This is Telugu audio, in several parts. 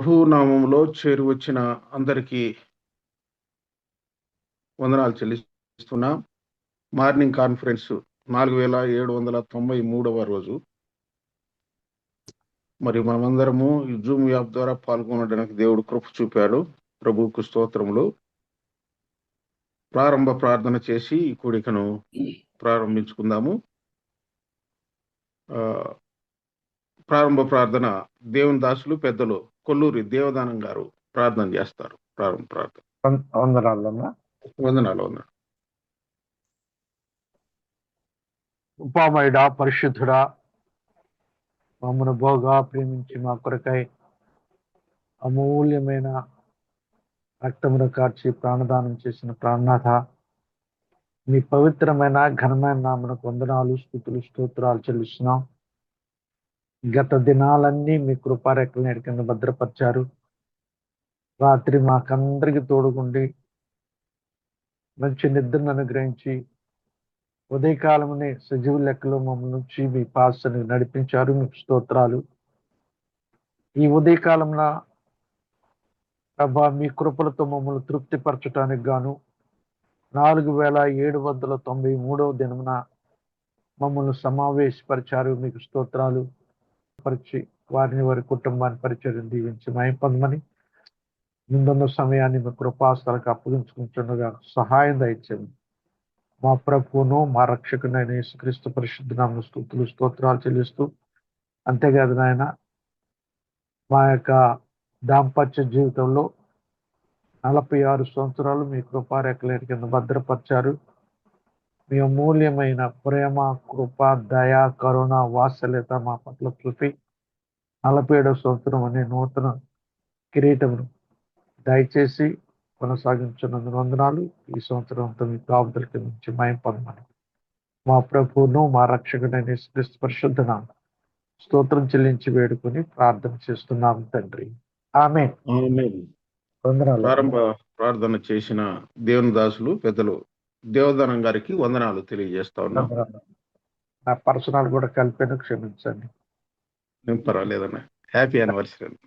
ప్రభువు నామములో చేరి వచ్చిన అందరికీ వందనాలు చెల్లిస్తున్నాం. మార్నింగ్ కాన్ఫరెన్స్ 4793వ రోజు. మరి మనమందరము ఈ జూమ్ యాప్ ద్వారా పాల్గొనడానికి దేవుడు కృప చూపాడు. ప్రభువుకు స్తోత్రములు. ప్రారంభ ప్రార్థన చేసి ఈ కూడికను ప్రారంభించుకుందాము. ప్రారంభ ప్రార్థన దేవుని దాసులు పెద్దలు కొల్లూరి దేవదానం గారు ప్రార్థన చేస్తారు. ప్రారంభ ప్రార్థన. వందనాలన్నా. వందనాలు. ఉపామయుడా, పరిశుద్ధుడా, మమ్మను బోగా ప్రేమించి మా కొరకై అమూల్యమైన రక్తమును కార్చి ప్రాణదానం చేసిన ప్రాణనాథ, మీ పవిత్రమైన ఘనమైన నామనకు వందనాలు, స్తుతులు, స్తోత్రాలు చెల్లిస్తున్నాం. గత దినాలన్నీ మీ కృపారెక్కల నీడ కింద భద్రపరిచారు. రాత్రి మాకందరికి తోడుగుండి మంచి నిద్రను అనుగ్రహించి ఉదయకాలమునే సజీవ లెక్కలో మమ్మల్ని నుంచి మీ పాసని నడిపించారు. మీకు స్తోత్రాలు. ఈ ఉదయకాలంలో ప్రభా, మీ కృపలతో మమ్మల్ని తృప్తిపరచడానికి గాను 4793వ దినమున మమ్మల్ని సమావేశపరిచారు. మీకు స్తోత్రాలు. పరిచి వారిని వారి కుటుంబాన్ని పరిచయం దీవించి మహిమ పొందమని ముందున్న సమయాన్ని మీ కృపాస్థలకు అప్పగించుకుంటుండగా సహాయం దయచేయండి. మా ప్రభువును మా రక్షకునైన యేసుక్రీస్తు పరిశుద్ధ నామమున స్తుతులు, స్తోత్రాలు చెల్లిస్తూ, అంతేకాదు నాయన, మా యొక్క దాంపత్య జీవితంలో 46 సంవత్సరాలు మీ కృపారెక్కల కింద భద్రపరిచారు. మీ అమూల్యమైన ప్రేమ, కృప, దయ, కరుణ, వాత్సల్యత మా పట్ల చూపి 47వ సంవత్సరం అనే నూతన కిరీటమును దయచేసి కొనసాగించున్నందుకు వందనాలు. ఈ సంవత్సరం అంతా మీ కాపుదలకి నుంచి మహిమ పొందమని మా ప్రభువును మా రక్షకుడైన యేసుక్రీస్తు పరిశుద్ధ నామమున స్తోత్రం చెల్లించి వేడుకొని ప్రార్థన చేస్తున్నాం తండ్రి. ఆమేన్. వందనాలు. ప్రారంభ ప్రార్థన చేసిన దేవుని దాసులు పెద్దలు దేవదానం గారికి వందనాలు తెలియజేస్తా ఉన్నాం. నా పర్సనల్ కూడా కలిపాను, క్షమించండి. ఏం పర్వాలేదన్న. Happy anniversary.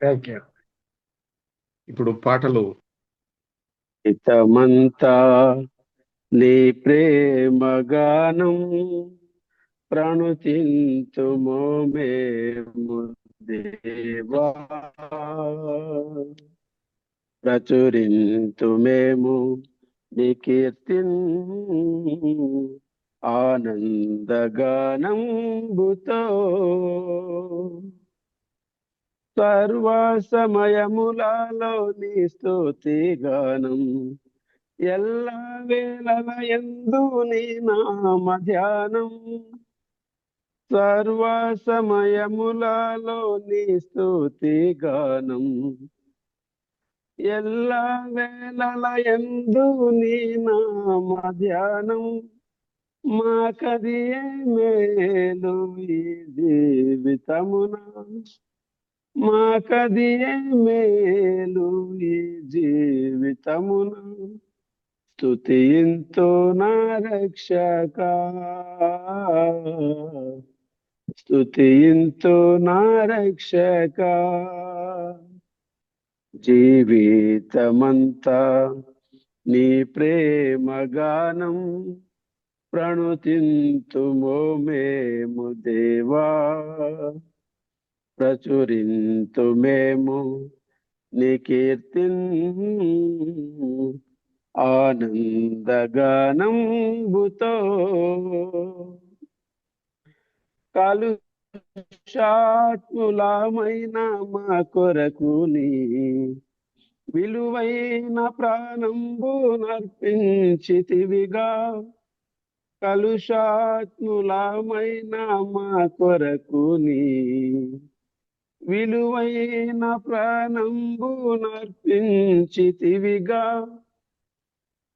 Thank you. ఇప్పుడు పాటలు. హితమంతా నీ ప్రేమ గానం ప్రణుతింతుమో మేము దేవా, ప్రచురింతు మేము నీ కీర్తిన్ ఆనందగానంబుతో. సర్వ సమయములలో నీ స్తుతి గానం, ఎల్ల వేళల యందు నీ నామ ధ్యానం. సర్వ సమయములలో నీ స్తుతి గానం, ఎల్ల వేళల యందు నీ నామ ధ్యానం. మాకది మేలు ఈ జీవితమున, మాకది మేలు ఈ జీవితమున. స్తుతింతు నా రక్షక, స్తుతింతు నా రక్షక. జీవితమంతా నీ ప్రేమ గానం ప్రణుతింతుమో మేము దేవా, ప్రచురింతు మేము నీ కీర్తిన్ ఆనందగానంబుతో. కలుషాత్ములమైన మా కొరకు నీ విలువైన ప్రాణంబు నర్పించితివిగా. కలుషాత్ములమైన మా కొరకు నీ విలువైన ప్రాణంబు నర్పించితివిగా.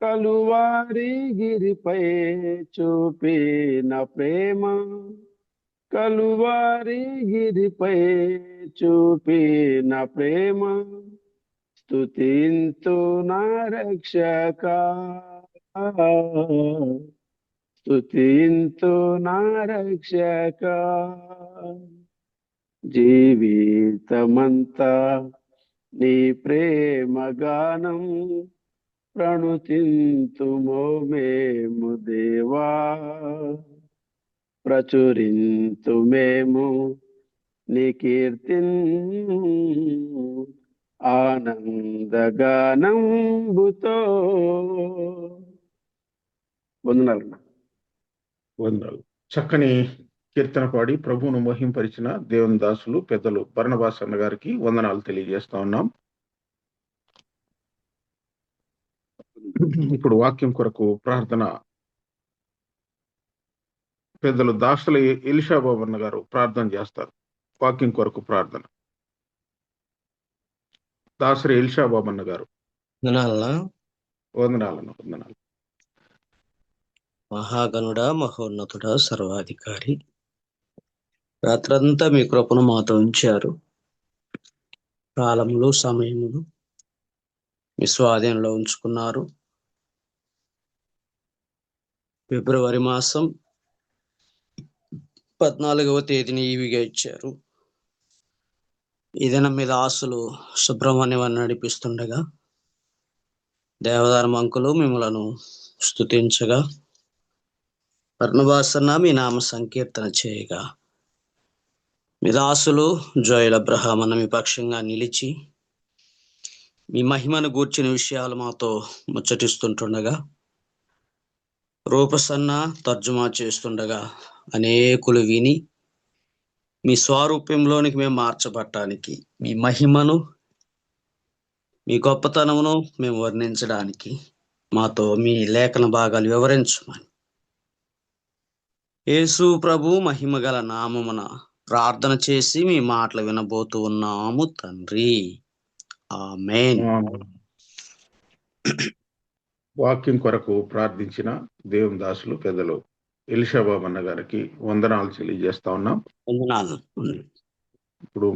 కలువారి గిరిపై చూపిన ప్రేమ, కలువారి గిరిపై చూపిన ప్రేమ. స్తుతింతు నా రక్షక, స్తుతింతు నా రక్షక. జీవితమంతా నీ ప్రేమ గానం ప్రణుతింతుమో మేము దేవా, ప్రచురింతు మేము నీ కీర్తిన్ ఆనందగానంబుతో. వందనాలు. వందనాలు. చక్కని కీర్తన పాడి ప్రభువును మహింపరిచిన దేవుని దాసులు పెద్దలు బర్నబాస్ అన్న గారికి వందనాలు తెలియజేస్తా ఉన్నాం. ఇప్పుడు వాక్యం కొరకు ప్రార్థన పెద్దలు దాసుల ఎలిషాబాబు అన్న గారు ప్రార్థన చేస్తారు. వాక్యం కొరకు ప్రార్థన దాసరి ఎలిషాబాబు అన్న గారు. వందనాలు. మహాగణుడా, మహోన్నతుడా, సర్వాధికారి, రాత్రంతా మీ కృపను మాతో ఉంచారు. కాలములు సమయములు మీ స్వాధీనంలో ఉంచుకున్నారు. ఫిబ్రవరి మాసం 14వ తేదీని ఈవిగా ఇచ్చారు. ఈ దినం మీద ఆశలు సుబ్రహ్మణ్యం నడిపిస్తుండగా దేవదారు మంకులు మిమ్మలను స్తుతించగా, బర్నబాసన్న మీ నామ సంకీర్తన చేయగా, మీ దాసులు జోయల్ అబ్రహాం అన్న మీ పక్షంగా నిలిచి మీ మహిమను గూర్చిన విషయాలు మాతో ముచ్చటిస్తుంటుండగా, రూపసన్న తర్జుమా చేస్తుండగా అనేకులు విని మీ స్వరూప్యంలోనికి మేము మార్చబట్టానికి, మీ మహిమను మీ గొప్పతనమును మేము వర్ణించడానికి మాతో మీ లేఖన భాగాలు వివరించమని యేసు ప్రభు మహిమ గల నామమున ప్రార్థన చేసి మీ మాటలు వినబోతూ ఉన్నాము తండ్రి. ఆమేన్. వాక్యం కొరకు ప్రార్థించిన దేవుని దాసులు పెద్దలు ఎలిషాబాబు అన్న గారికి వందనాలు తెలియజేస్తా ఉన్నాం. వందనాలు. ఇప్పుడు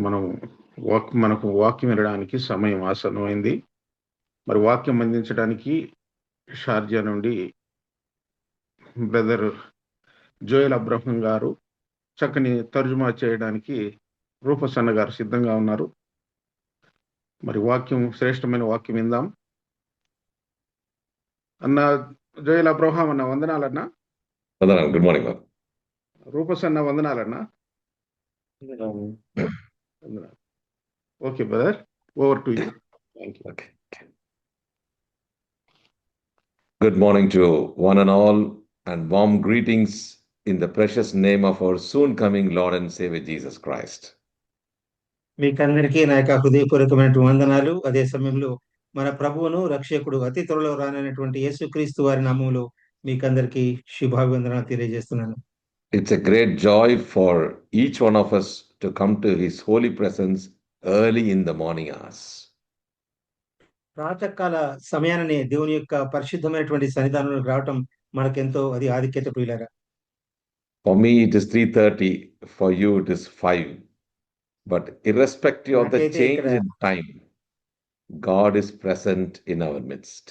మనకు వాక్యం వినడానికి సమయం ఆసన్నమైంది. మరి వాక్యం అందించడానికి షార్జా నుండి బ్రదర్ జోయల్ అబ్రహం గారు, చక్కని తర్జుమా చేయడానికి రూపసన్న గారు సిద్ధంగా ఉన్నారు. మరి శ్రేష్టమైన వాక్యం విందాం. అన్న జోయల్ అబ్రహం అన్న వందనాలన్నా. Good morning. రూపసన్న వందనాలన్నా. Okay brother, over to you. Thank you. Okay. Good morning to one and all, and warm greetings in the precious name of our soon coming Lord and Savior Jesus Christ. మీకందరికీ నా యొక్క హృదయపూర్వకమైన వందనాలు. అదే సమయంలో మన ప్రభువును రక్షకుడు అతి త్వరలో రానైనటువంటి యేసుక్రీస్తు వారి నామములో మీకందరికీ శుభాభివందనాలు తెలియజేస్తున్నాను. It's a great joy for each one of us to come to His holy presence early in the morning hours. ప్రాతకాల సమయాన్ని దేవుని యొక్క పరిశుద్ధమైనటువంటి సన్నిధానంలోకి రావటం మనకెంతో అది ఆధిక్యత ప్రియులారా. For me it is 3:30, for you it is 5. But irrespective of the change in time, God is present in our midst.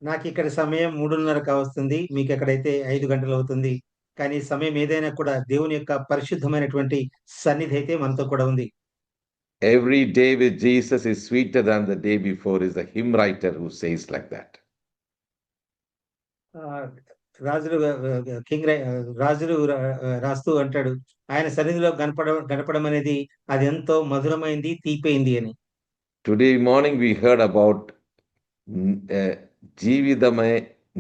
నాకు ఇక్కడ సమయం 3:30 కావస్తుంది, మీకు ఎక్కడైతే 5 గంటలు అవుతుంది. కానీ సమయం ఏదైనా కూడా దేవుని యొక్క పరిశుద్ధమైనటువంటి సన్నిధి అయితే మనతో కూడా ఉంది. Every day with Jesus is sweeter than the day before is the hymn writer who says like that. రాజులు రాస్తూ అంటాడు, ఆయన సన్నిధిలో గడపడం అనేది అది ఎంతో మధురమైంది, తీపైంది అని. Today morning we heard about Jeevithame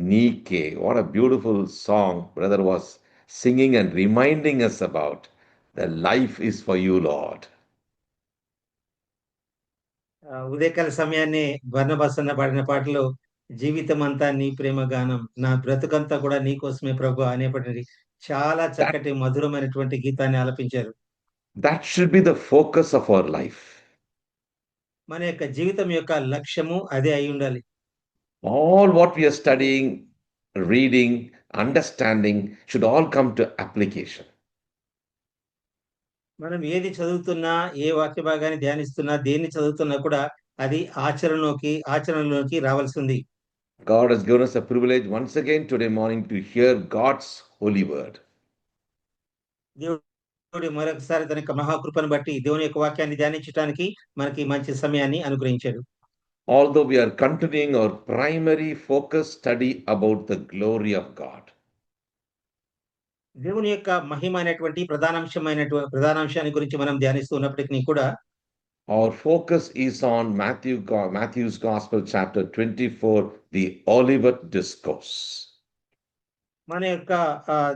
Neeke. What a beautiful song brother was singing and reminding us about. The life is for you, Lord. ఉదయకాల సమయాన్ని బర్నబాసన్న పాడిన పాటలో జీవితం అంతా నీ ప్రేమ గానం, నా బ్రతుకంతా కూడా నీ కోసమే ప్రభు అనేపటి చాలా చక్కటి మధురమైనటువంటి గీతాన్ని ఆలపించారు. That should be the focus of our life. మన యొక్క జీవితం యొక్క లక్ష్యము అదే అయి ఉండాలి. All what we are studying, reading, understanding should all come to application. మనం ఏది చదువుతున్నా, ఏ వాక్య భాగాన్ని ధ్యానిస్తున్నా, దేన్ని చదువుతున్నా కూడా అది ఆచరణలోకి రావాల్సింది. God has given us a privilege once again today morning to hear God's holy word. దేవుడు మరొకసారి తన యొక్క మహాకృపను బట్టి దేవుని యొక్క వాక్యాన్ని ధ్యానించడానికి మనకి మంచి సమయాన్ని అనుగ్రహించాడు. Although we are continuing our primary focus study about the glory of God. దేవుని యొక్క మహిమ అనేటువంటి ప్రధానాంశాన్ని గురించి మనం ధ్యానిస్తూ ఉన్నప్పటికీ కూడా Our focus is on Matthew's Gospel, chapter 24, the Olivet Discourse. మన యొక్క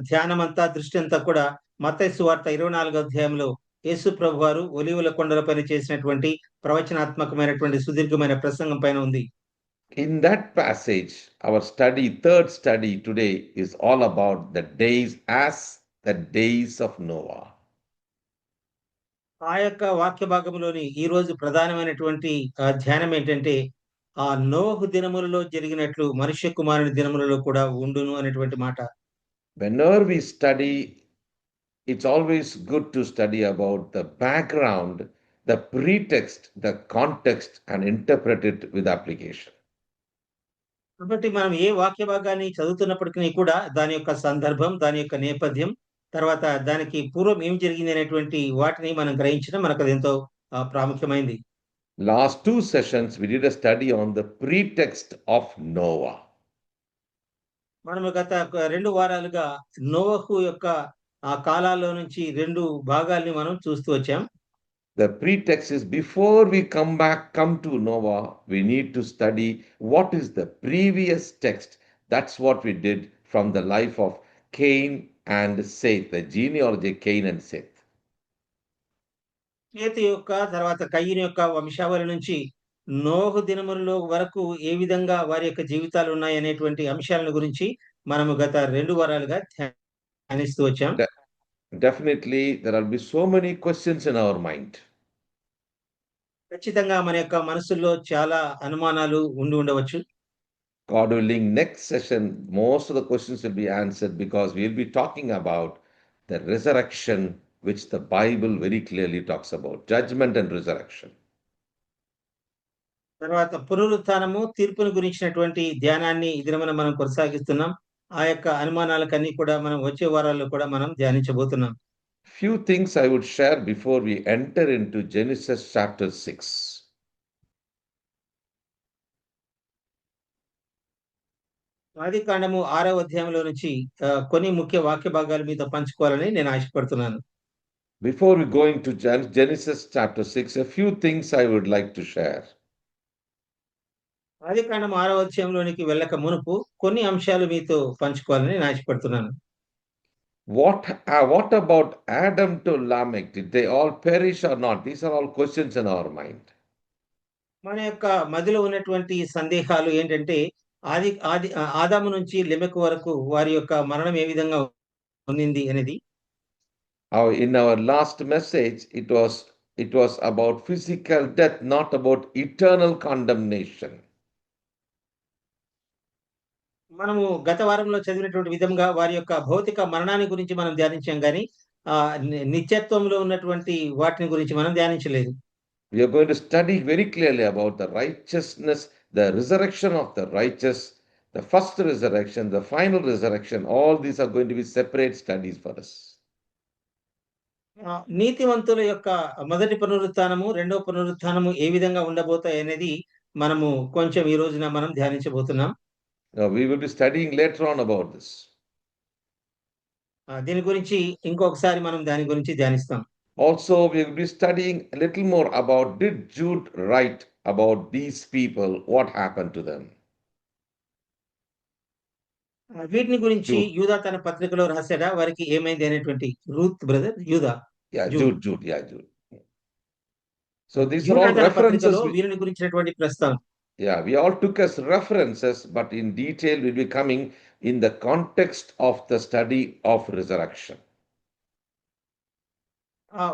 ధ్యానమంతా దృష్టి అంతా కూడా మత్తయి సువార్త 24వ అధ్యాయంలో యేసు ప్రభువారు ఒలీవల కొండలపైన చేసినటువంటి ప్రవచనాత్మకమైనటువంటి సుదీర్ఘమైన ప్రసంగం పైన ఉంది. In that passage, our third study today is all about the days as the days of Noah. ఆ యొక్క వాక్య భాగంలోని ఈ రోజు ప్రధానమైనటువంటి ధ్యానం ఏంటంటే ఆ నోహు దినములలో జరిగినట్లు మనుష్య కుమారుని దినములలో కూడా ఉండును అనేటువంటి మాట. Whenever we study, it's always good to study about the background, the pretext, the context, and interpret it with application. కాబట్టి మనం ఏ వాక్య భాగాన్ని చదువుతున్నప్పటికీ కూడా దాని యొక్క సందర్భం, దాని యొక్క నేపథ్యం, తర్వాత దానికి పూర్వం ఏం జరిగింది అనేటువంటి వాటిని మనం గ్రహించడం మనకు అది ఎంతో ప్రాముఖ్యమైంది. Last two sessions, we did a study on the pretext of Noah. మనము గత 2 వారాలుగా నోవహు యొక్క ఆ కాలాల్లో నుంచి 2 భాగాల్ని మనం చూస్తూ వచ్చాం. The pretext is before we come to Noah, we need to study what is the previous text. That's what we did from the life of Cain and Seth, the genealogy of Cain and Seth. Setu యొక్క తర్వాత కయీను యొక్క వంశావళి నుంచి నోహు దినములలో వరకు ఏ విధంగా వారి యొక్క జీవితాలు ఉన్నాయి అనేటువంటి అంశాలను గురించి మనము గత 2 వారాలుగా ధ్యానిస్తూ వచ్చాం. Definitely, there will be so many questions in our mind. ఖచ్చితంగా మన యొక్క మనసుల్లో చాలా అనుమానాలు ఉండవచ్చు. God willing, next session, most of the questions will be answered because we'll be talking about the resurrection, which the Bible very clearly talks about, judgment and resurrection. తర్వాత పునరుత్థానము, తీర్పును గురించినటువంటి ధ్యానాన్ని ఈ దినమున మనం కొనసాగిస్తున్నాం. ఆ యొక్క అనుమానాలకన్నీ కూడా మనం వచ్చే వారాల్లో కూడా మనం ధ్యానించబోతున్నాం. Few things I would share before we enter into Genesis chapter 6. ఆదికాండము 6వ అధ్యాయంలో నుంచి కొన్ని ముఖ్య వాక్య భాగాల మీద పంచుకోవాలని నేను ఆశపడుతున్నాను. Before we go into Genesis chapter 6, a few things I would like to share. ఆదికాండం 6వ అధ్యాయంలోనికి వెళ్ళక మునుపు కొన్ని అంశాలు మీతో పంచుకోవాలని నేను ఆశపడుతున్నాను. What about Adam to Lamech? Did they all perish or not? These are all questions in our mind. మన యొక్క మదిలో ఉన్నటువంటి సందేహాలు ఏంటంటే ఆదాము నుంచి లెమెకు వరకు వారి యొక్క మరణం ఏ విధంగా ఉంది అనేది. In our last message, it was about physical death, not about eternal condemnation. మనము గత వారంలో చదివినటువంటి విధంగా వారి యొక్క భౌతిక మరణాన్ని గురించి మనం ధ్యానించాం కానీ నిత్యత్వంలో ఉన్నటువంటి వాటిని గురించి మనం ధ్యానించలేదు. We are going to study very clearly about the righteousness, the resurrection of the righteous, the first resurrection, the final resurrection. All these are going to be separate studies for us. నీతివంతుల యొక్క మొదటి పునరుత్థానము, రెండవ పునరుత్థానము ఏ విధంగా ఉండబోతాయి అనేది మనము కొంచెం ఈ రోజున మనం ధ్యానించబోతున్నాం. We will be studying later on about this. దీని గురించి ఇంకొకసారి మనం దాని గురించి ధ్యానిస్తాం. Also, we will be studying a little more about, did Jude write about these people, what happened to them? వీటిని గురించి యూదా తన పత్రికలో రాశాడా, వారికి ఏమైంది అనేటువంటి రూత్ బ్రదర్ యూదా. Yeah, Jude. So these are all references. వీరిని గురించినటువంటి ప్రస్తావన. Yeah, we all took as references, but in detail we'll be coming in the context of the study of resurrection.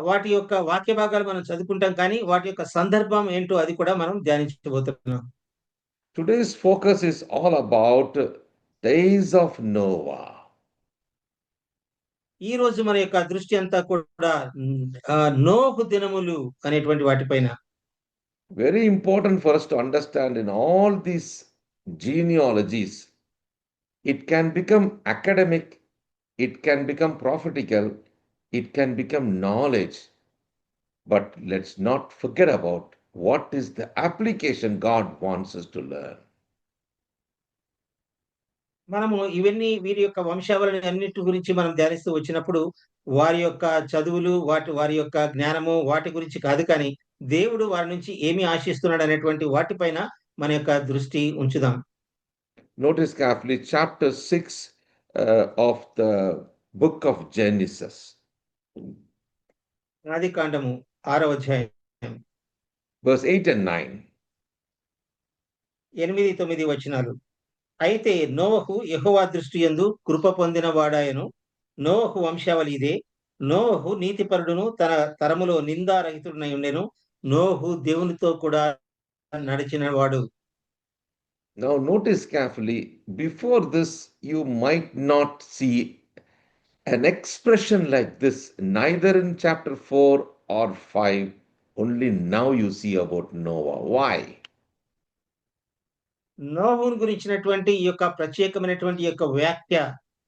వాటి యొక్క వాక్య భాగాలు మనం చదువుకుంటాం కానీ వాటి యొక్క సందర్భం ఏంటో అది కూడా మనం ధ్యానించబోతున్నాం. Today's focus is all about days of Noah. ఈ రోజు మన యొక్క దృష్టి అంతా కూడా నోహు దినములు అనేటువంటి వాటిపైన. Very important for us to understand in all these genealogies, it can become academic, it can become prophetical, it can become knowledge. But let's not forget about what is the application God wants us to learn. మనము ఇవన్నీ వీరి యొక్క వంశావళి అన్నిటి గురించి మనం ధ్యానిస్తూ వచ్చినప్పుడు వారి యొక్క చదువులు వారి యొక్క జ్ఞానము వాటి గురించి కాదు కానీ దేవుడు వారి నుంచి ఏమి ఆశిస్తున్నాడు అనేటువంటి వాటిపైన మన యొక్క దృష్టి ఉంచుదాం. Notice carefully chapter 6 of the book of Genesis. ఆది కాండము 6వ అధ్యాయం Verse 8 and 9. 8-9 వచనాలు. అయితే నోవహు యెహోవా దృష్టి యందు కృప పొందిన వాడాయను. నోవహు వంశావళి ఇదే. నోవహు నీతిపరుడును తన తరములో నిందారహితుడనై ఉండెను. నోవహు దేవునితో కూడా నడిచినవాడు. Now notice carefully, before this you might not see an expression like this, neither in chapter 4 or 5, only now you see about Noah. Why? నోవహును గురించినటువంటి ఈ యొక్క ప్రత్యేకమైనటువంటి ఈ యొక్క వ్యాఖ్య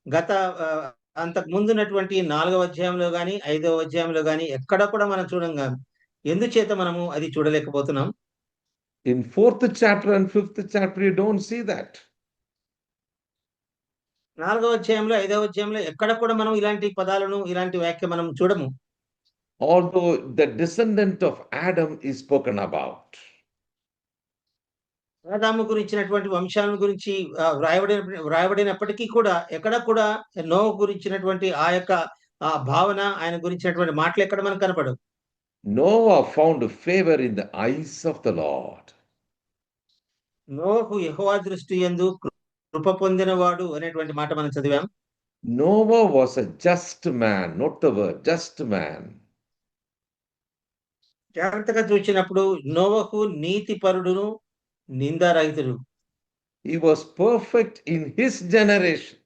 గత అంతకు ముందున్నటువంటి 4వ అధ్యాయంలో గాని 5వ అధ్యాయంలో గాని ఎక్కడ కూడా మనం చూడంగా ఎందుచేత మనము అది చూడలేకపోతున్నాం? In 4th chapter and 5th chapter, you don't see that. 4వ అధ్యాయంలో 5వ అధ్యాయంలో ఎక్కడ కూడా మనం ఇలాంటి పదాలను ఇలాంటి వ్యాఖ్య మనం చూడము. Although the descendant of Adam is spoken about. ఆదాము గురించినటువంటి వంశాలను గురించి వ్రాయబడినప్పటికీ కూడా ఎక్కడ కూడా నోవహు గురించినటువంటి ఆ యొక్క భావన ఆయన గురించినటువంటి మాటలు ఎక్కడ మనకు కనపడవు. Noah found favor in the eyes of the Lord. నోవహు యెహోవా దృష్టి యందు కృప పొందినవాడు అనేటువంటి మాట మనం చదివాం. Noah was a just man, not the word, just man. జాగ్రత్తగా చూసినప్పుడు నోవహు నీతిపరుడును నిందారహితుడు. He was perfect in his generation.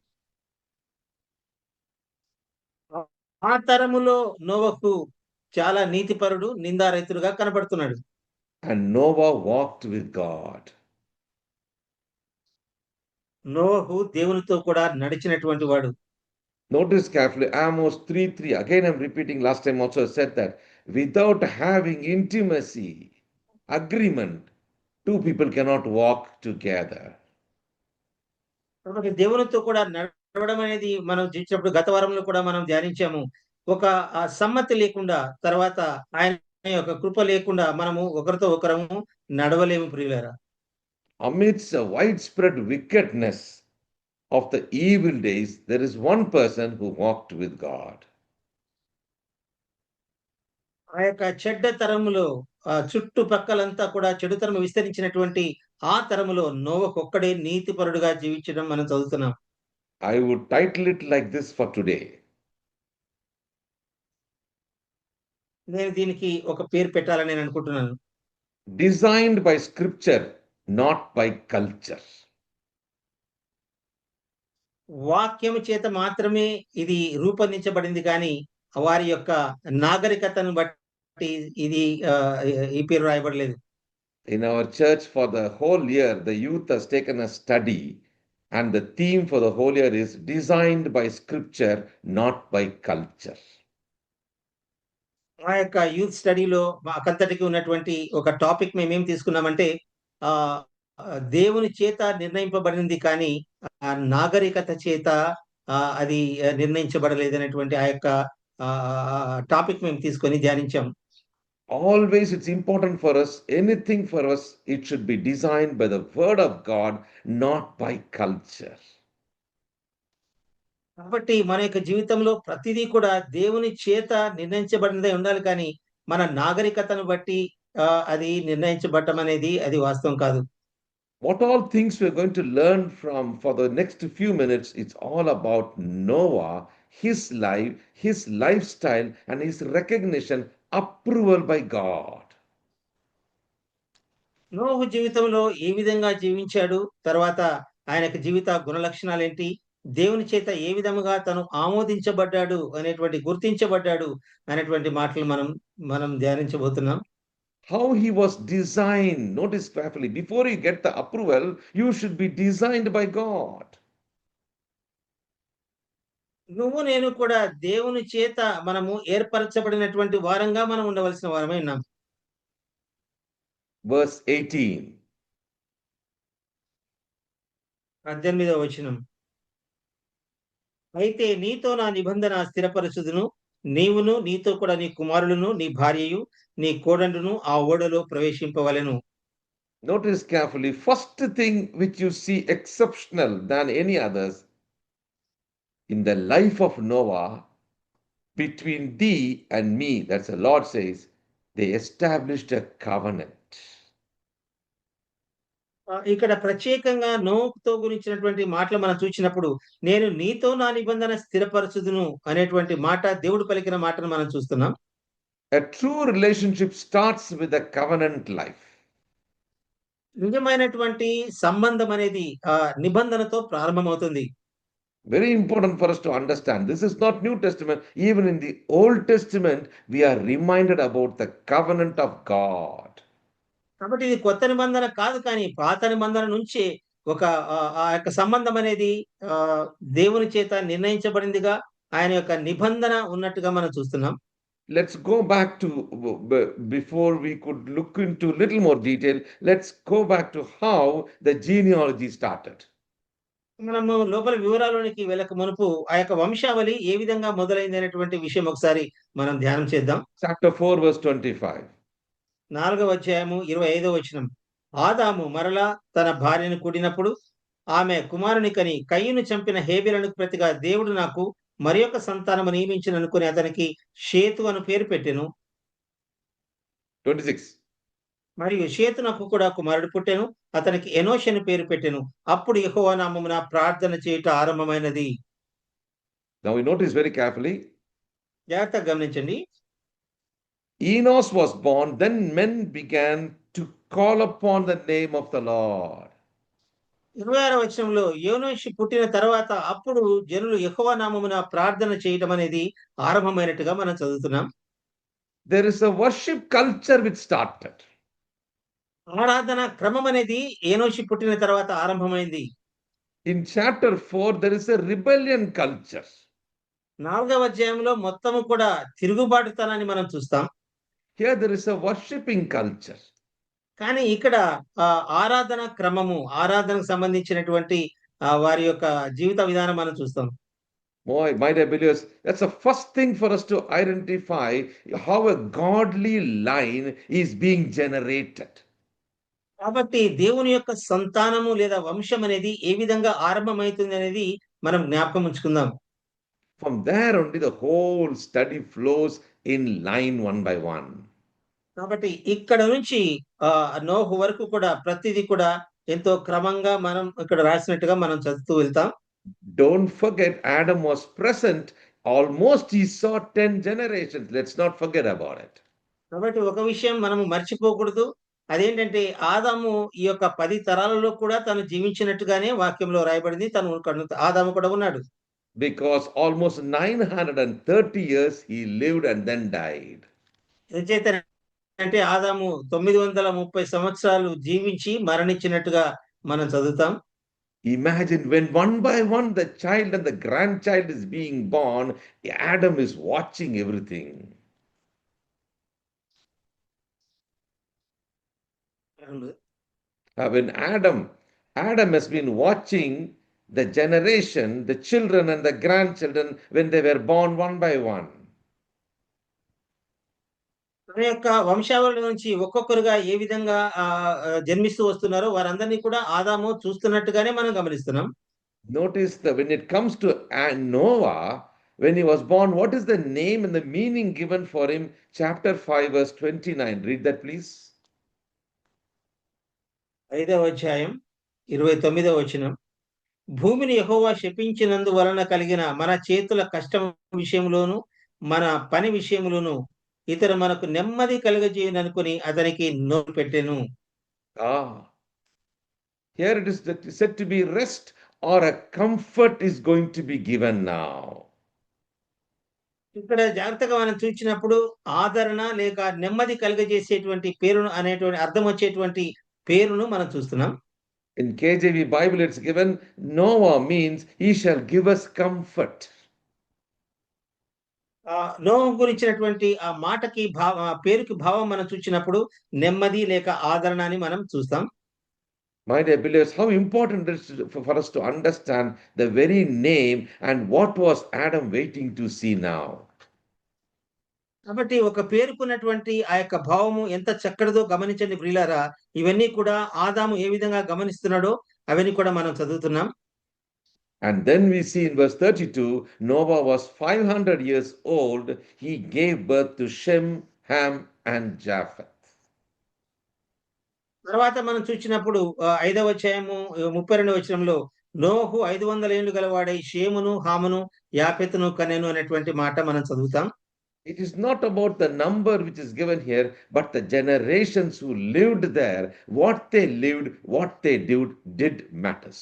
ఆ తరములో నోవహు చాలా నీతిపరుడు నిందారహితుడుగా కనబడుతున్నాడు. And Noah walked with God. నోవహు దేవునితో కూడా నడిచినటువంటి వాడు. Notice carefully, Amos 3:3. Again, I'm repeating, last time also I said that without having intimacy, agreement, two people cannot walk together. కాబట్టి దేవునితో కూడా నడవడం అనేది మనం చూసినప్పుడు గత వారంలో కూడా మనం ధ్యానించాము. ఒక సమ్మతి లేకుండా తర్వాత ఆయన యొక్క కృప లేకుండా మనము ఒకరితో ఒకరము నడవలేము ప్రియులారా. Amidst the widespread wickedness of the evil days, there is one person who walked with God. ఆ యొక్క చెడ్డ తరములో చుట్టుపక్కలంతా కూడా చెడుతరం విస్తరించినటువంటి ఆ తరములో నోవహు ఒక్కడే నీతిపరుడుగా జీవించడం మనం చదువుతున్నాం. I would title it like this for today. నేను దీనికి ఒక పేరు పెట్టాలని నేను అనుకుంటున్నాను. Designed by scripture, not by culture. వాక్యము చేత మాత్రమే ఇది రూపొందించబడింది కానీ వారి యొక్క నాగరికతను బట్టి ఇది ఈ పేరు రాయబడలేదు. In our church for the whole year, the youth has taken a study, and the theme for the whole year is designed by scripture, not by culture. ఆ యొక్క యూత్ స్టడీలో మాకంతటికి ఉన్నటువంటి ఒక టాపిక్ మేమేం తీసుకున్నామంటే దేవుని చేత నిర్ణయింపబడింది కానీ నాగరికత చేత అది నిర్ణయించబడలేదనేటువంటి ఆ యొక్క టాపిక్ మేము తీసుకొని ధ్యానించాం. Always it's important for us, anything for us, it should be designed by the word of God, not by culture. కాబట్టి మన యొక్క జీవితంలో ప్రతిదీ కూడా దేవుని చేత నిర్ణయించబడినదే ఉండాలి కానీ మన నాగరికతను బట్టి అది నిర్ణయించబడటం అనేది అది వాస్తవం కాదు. What all things we're going to learn from for the next few minutes, it's all about Noah, his life, his lifestyle, and his recognition, approval by God. నోహు జీవితంలో ఏ విధంగా జీవించాడు, తర్వాత ఆయనకు జీవిత గుణలక్షణాలు ఏంటి, దేవుని చేత ఏ విధముగా తను ఆమోదించబడ్డాడు అనేటువంటి గుర్తించబడ్డాడు అనేటువంటి మాటలు మనం ధ్యానించబోతున్నాం. How he was designed. Notice carefully, before you get the approval, you should be designed by God. నువ్వు నేను కూడా దేవుని చేత మనము ఏర్పరచబడినటువంటి వారంగా మనం ఉండవలసిన వారమై ఉన్నాం. Verse 18. 18వ వచనం. అయితే నీతో నా నిబంధన స్థిరపరచుదును. నీవును నీతో కూడా నీ కుమారులను నీ భార్యయు నీ కోడండును ఆ ఓడలో ప్రవేశింపవలెను. Notice carefully, first thing which you see exceptional than any others in the life of Noah, between thee and me, that's the Lord says, they established a covenant. ఇక్కడ ప్రత్యేకంగా నోహుతో గురించినటువంటి మాటలు మనం చూసినప్పుడు నేను నీతో నా నిబంధన స్థిరపరచుదును అనేటువంటి మాట దేవుడు పలికిన మాటను మనం చూస్తున్నాం. A true relationship starts with a covenant life. నిజమైనటువంటి సంబంధం అనేది నిబంధనతో ప్రారంభమవుతుంది. Very important for us to understand. This is not New Testament. Even in the Old Testament, we are reminded about the covenant of God. కాబట్టి ఇది కొత్త నిబంధన కాదు, కానీ పాత నిబంధన నుంచే ఒక ఆ యొక్క సంబంధం అనేది దేవుని చేత నిర్ణయించబడిందిగా, ఆయన యొక్క నిబంధన ఉన్నట్టుగా మనం చూస్తున్నాం. Let's go back to, before we could look into little more detail, let's go back to how the genealogy started. మనము లోపల వివరాల్లోనికి వెళ్ళక మునుపు ఆ యొక్క వంశావళి ఏ విధంగా మొదలైంది అనేటువంటి విషయం ఒకసారి మనం ధ్యానం చేద్దాం. Chapter 4, verse 25. 4వ అధ్యాయము 25వ వచనం. ఆదాము మరలా తన భార్యను కూడినప్పుడు ఆమె కుమారుని కని కయ్యూను చంపిన హేబెలునకు ప్రతిగా దేవుడు నాకు మరి యొక్క సంతానము నియమించిననుకుని అతనికి షేతు అను పేరు పెట్టెను. 26. మరియు షేతునకు కూడా కుమారుడు పుట్టెను, అతనికి ఎనోష్ అని పేరు పెట్టెను. అప్పుడు యెహోవా నామమున ప్రార్థన చేయుట ఆరంభమైనది. Now we notice very carefully. జాగ్రత్తగా గమనించండి. Enos was born, then men began to call upon the name of the Lord. 26వ వచనంలో యోనోషు పుట్టిన తర్వాత అప్పుడు జనులు యెహోవా నామమున ప్రార్థన చేయటం అనేది ఆరంభమైనట్టుగా మనం చదువుతున్నాం. There is a worship culture which started. ఆరాధన క్రమం అనేది ఏనోషు పుట్టిన తర్వాత ఆరంభమైంది. In chapter 4, there is a rebellion culture. 4వ అధ్యాయంలో మొత్తము కూడా తిరుగుబాటుతనాన్ని మనం చూస్తాం. Here there is a worshiping culture. కానీ ఇక్కడ ఆరాధన క్రమము, ఆరాధనకు సంబంధించినటువంటి వారి యొక్క జీవిత విధానం మనం చూస్తాం. My dear believers, that's the first thing for us to identify how a godly line is being generated. కాబట్టి దేవుని యొక్క సంతానము లేదా వంశం అనేది ఏ విధంగా ఆరంభమవుతుంది అనేది మనం జ్ఞాపకం ఉంచుకుందాం. From there only the whole study flows in line one by one. కాబట్టి ఇక్కడ నుంచి నోహు వరకు కూడా ప్రతిదీ కూడా ఎంతో క్రమంగా మనం ఇక్కడ రాసినట్టుగా మనం చదువుతూ వెళ్తాం. Don't forget, Adam was present. Almost he saw 10 generations. Let's not forget about it. కాబట్టి ఒక విషయం మనము మర్చిపోకూడదు. అదేంటంటే ఆదాము ఈ యొక్క 10 తరాలలో కూడా తను జీవించినట్టుగానే వాక్యంలో రాయబడింది. ఆదాము కూడా ఉన్నాడు. Because almost 930 years he lived and then died. అంటే ఆదాము 930 సంవత్సరాలు జీవించి మరణించినట్టుగా మనం చదువుతాం. Imagine when one by one the child and the grandchild is being born, Adam is watching everything. When Adam has been watching the generation, the children and the grandchildren when they were born one by one. తన యొక్క వంశావళి నుంచి ఒక్కొక్కరుగా ఏ విధంగా జన్మిస్తూ వస్తున్నారో వారందరినీ కూడా ఆదాము చూస్తున్నట్టుగానే మనం గమనిస్తున్నాం. Notice that when it comes to Noah, when he was born, what is the name and the meaning given for him? Chapter 5, verse 29. Read that, please. 5వ అధ్యాయం 29వ వచనం. భూమిని యెహోవా శపించినందు వలన కలిగిన మన చేతుల కష్టం విషయంలోను మన పని విషయంలోను ఇతరు మనకు నెమ్మది కలుగజేయననుకుని అతనికి నోరు పెట్టెను. Here it is said to be rest or a comfort is going to be given now. ఇక్కడ జాగ్రత్తగా మనం చూసినప్పుడు ఆదరణ లేక నెమ్మది కలుగజేసేటువంటి పేరును అనేటువంటి అర్థం వచ్చేటువంటి పేరును మనం చూస్తున్నాం. In KJV Bible it's given Noah means he shall give us comfort. నోహు గురించినటువంటి ఆ మాటకి పేరుకి భావం మనం చూచినప్పుడు నెమ్మది లేక ఆదరణ అని మనం చూస్తాం. My dear believers, how important it is for us to understand the very name and what was Adam waiting to see now. కాబట్టి ఒక పేరుకున్నటువంటి ఆ యొక్క భావము ఎంత చక్కటిదో గమనించండి ప్రియులారా. ఇవన్నీ కూడా ఆదాము ఏ విధంగా గమనిస్తున్నాడో అవన్నీ కూడా మనం చదువుతున్నాం. And then we see in verse 32, Noah was 500 years old. He gave birth to Shem, Ham, and Japheth. తర్వాత మనం చూసినప్పుడు 5వ అధ్యాయము 32వ వచనంలో నోహు 500 ఏళ్లు గలవాడై షేమును, హామును, యాపెతును కనెను అనేటువంటి మాట మనం చదువుతాం. It is not about the number which is given here, but the generations who lived there, what they lived, what they did matters.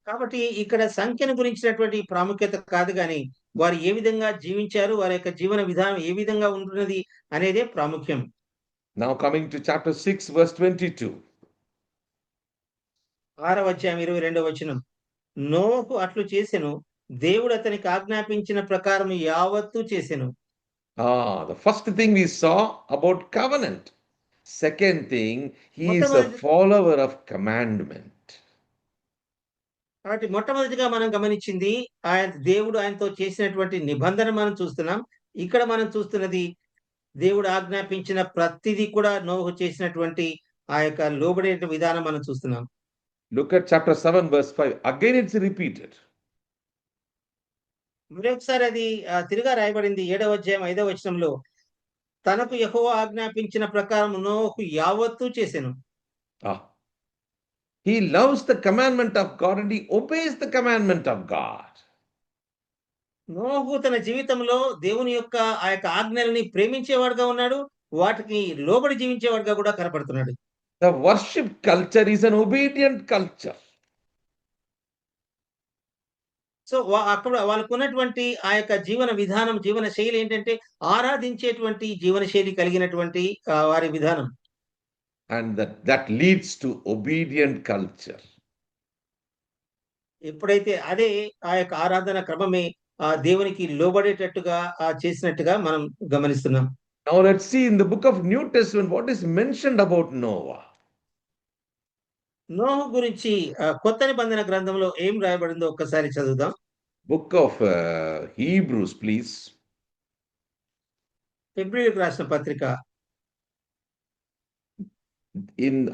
కాబట్టి ఇక్కడ సంఖ్యను గురించినటువంటి ప్రాముఖ్యత కాదు గాని వారు ఏ విధంగా జీవించారు, వారి యొక్క జీవన విధానం ఏ విధంగా ఉంటున్నది అనేదే ప్రాముఖ్యం. Now coming to chapter 6, verse 22. 6వ అధ్యాయం 22వ వచనం. నోహు అట్లు చేసెను, దేవుడు అతనికి ఆజ్ఞాపించిన ప్రకారం యావత్తు చేసెను. The first thing we saw about covenant. Second thing, he is a మొట్టమొదటి follower of commandment. కాబట్టి మొట్టమొదటిగా మనం గమనించింది దేవుడు ఆయనతో చేసినటువంటి నిబంధన మనం చూస్తున్నాం. ఇక్కడ మనం చూస్తున్నది దేవుడు ఆజ్ఞాపించిన ప్రతిదీ కూడా నోహు చేసినటువంటి ఆ యొక్క లోబడే విధానం మనం చూస్తున్నాం. Look at chapter 7, verse 5. Again it's repeated. మరొకసారి అది తిరిగా రాయబడింది 7వ అధ్యాయం 5వ వచనంలో. తనకు యెహోవా ఆజ్ఞాపించిన ప్రకారం నోహు యావత్తు చేసెను. He loves the commandment of God and he obeys the commandment of God. నోహు తన జీవితంలో దేవుని యొక్క ఆ యొక్క ఆజ్ఞల్ని ప్రేమించేవాడుగా ఉన్నాడు, వాటికి లోబడి జీవించేవాడుగా కూడా కనపడుతున్నాడు. The worship culture is an obedient culture. So అక్కడ వాళ్ళకున్నటువంటి ఆ యొక్క జీవన విధానం, జీవన శైలి ఏంటంటే ఆరాధించేటువంటి జీవన శైలి కలిగినటువంటి వారి విధానం. And that leads to obedient culture. ఎప్పుడైతే అదే ఆ యొక్క ఆరాధన క్రమమే దేవునికి లోబడేటట్టుగా చేసినట్టుగా మనం గమనిస్తున్నాం. Now let's see in the book of New Testament what is mentioned about Noah. నోహు గురించి కొత్త నిబంధన గ్రంథంలో ఏం రాయబడిందో ఒక్కసారి చదువుదాం. Book of Hebrews, please. ఫిబ్రవరికి రాసిన పత్రిక.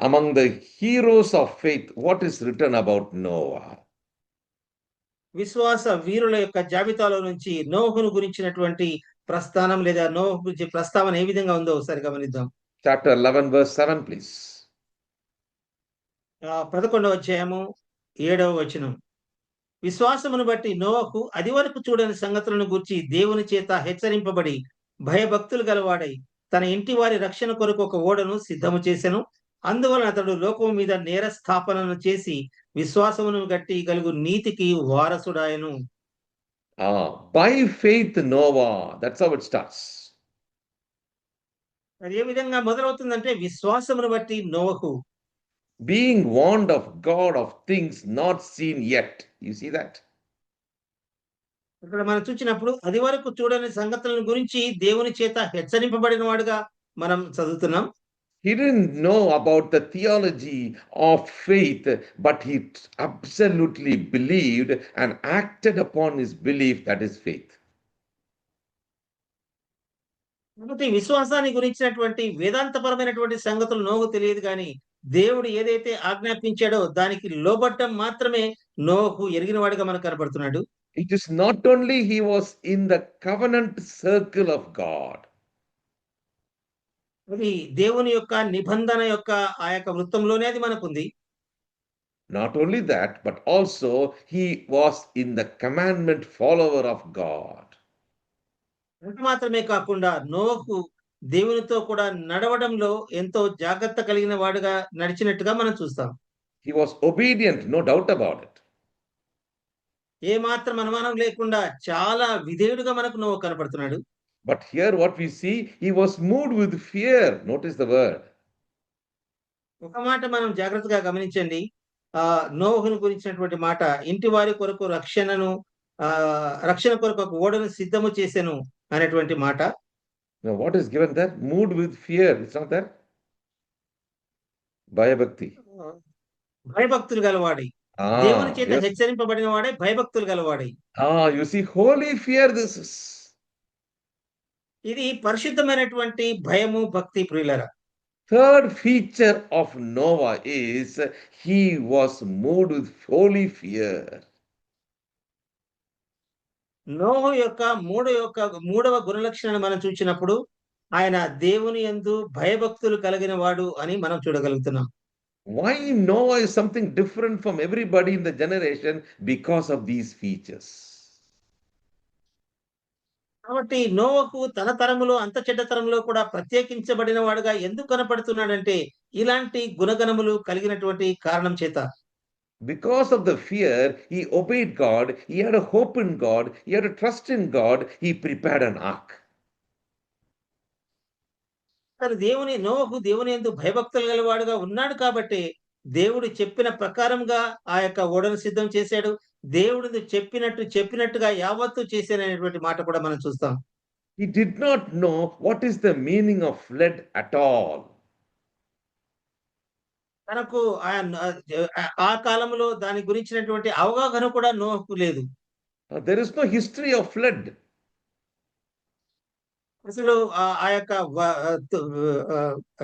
Among the heroes of faith, what is written about Noah? విశ్వాస వీరుల యొక్క జాబితాలో నుంచి నోహును గురించినటువంటి ప్రస్థానం లేదా నోహు గురించి ప్రస్తావన ఏ విధంగా ఉందో ఒకసారి గమనిద్దాం. Chapter 11, verse 7, please. 11వ అధ్యాయము 7వ వచనం. విశ్వాసమును బట్టి నోహు అది వరకు చూడని సంగతులను గూర్చి దేవుని చేత హెచ్చరింపబడి భయభక్తులు గలవాడై తన ఇంటి వారి రక్షణ కొరకు ఒక ఓడను సిద్ధము చేసెను. అందువలన అతడు లోకం మీద నేర స్థాపనను చేసి విశ్వాసమును గట్టి గలుగు నీతికి వారసుడాయను. By faith Noah, that's how it starts. అది ఏ విధంగా మొదలవుతుందంటే విశ్వాసమును బట్టి నోహు. Being warned of God of things not seen yet. You see that? ఇక్కడ మనం చూసినప్పుడు అది వరకు చూడని సంగతులను గురించి దేవుని చేత హెచ్చరింపబడిన వాడుగా మనం చదువుతున్నాం. He didn't know about the theology of faith, but he absolutely believed and acted upon his belief, that is faith. కాబట్టి విశ్వాసాన్ని గురించినటువంటి వేదాంతపరమైనటువంటి సంగతులు నోహు తెలియదు కానీ దేవుడు ఏదైతే ఆజ్ఞాపించాడో దానికి లోబట్టం మాత్రమే నోహు ఎరిగిన వాడిగా మనకు కనపడుతున్నాడు. It is not only he was in the covenant circle of God. అది దేవుని యొక్క నిబంధన యొక్క ఆ యొక్క వృత్తంలోనే అది మనకుంది. Not only that, but also he was in the commandment follower of God. అంత మాత్రమే కాకుండా నోహు దేవునితో కూడా నడవడంలో ఎంతో జాగ్రత్త కలిగిన వాడుగా నడిచినట్టుగా మనం చూస్తాం. He was obedient, no doubt about it. ఏ మాత్రం అనుమానం లేకుండా చాలా విధేయుడుగా మనకు నోహు కనపడుతున్నాడు. But here what we see, he was moved with fear. Notice the word. ఒక మాట మనం జాగ్రత్తగా గమనించండి. నోహును గురించినటువంటి మాట ఇంటి వారి కొరకు రక్షణను రక్షణ కొరకు ఒక ఓడను సిద్ధము చేసెను అనేటువంటి మాట. Now, what is given there? Moved with fear. It's not there? Bhayabhakti. భయభక్తులు గలవాడై, దేవుని చేత Yes. హెచ్చరింపబడిన వాడే భయభక్తులు గలవాడై. You see, holy fear this is. ఇది పరిశుద్ధమైనటువంటి భయము, భక్తి ప్రియులరా. Third feature of Noah is he was moved with holy fear. నోహు యొక్క మూడవ గుణలక్షణాన్ని మనం చూసినప్పుడు ఆయన దేవుని యందు భయభక్తులు కలిగిన వాడు అని మనం చూడగలుగుతున్నాం. Why Noah is something different from everybody in the generation? Because of these features. కాబట్టి నోవకు తన తరములో అంత చెడ్డ తరములో కూడా ప్రత్యేకించబడిన వాడుగా ఎందుకు కనపడుతున్నాడంటే ఇలాంటి గుణగణములు కలిగినటువంటి కారణం చేత. Because of the fear, he obeyed God, he had a hope in God, he had a trust in God, he prepared an ark. నోవకు దేవుని యందు భయభక్తులు గలవాడుగా ఉన్నాడు కాబట్టి దేవుడు చెప్పిన ప్రకారంగా ఆ యొక్క ఓడను సిద్ధం చేశాడు. దేవుడు చెప్పినట్టుగా యావత్తు చేశాననేటువంటి మాట కూడా మనం చూస్తాం. He did not know what is the meaning of flood at all. తనకు ఆ కాలంలో దాని గురించినటువంటి అవగాహన కూడా నోహకు లేదు. There is no history of flood. అసలు ఆ యొక్క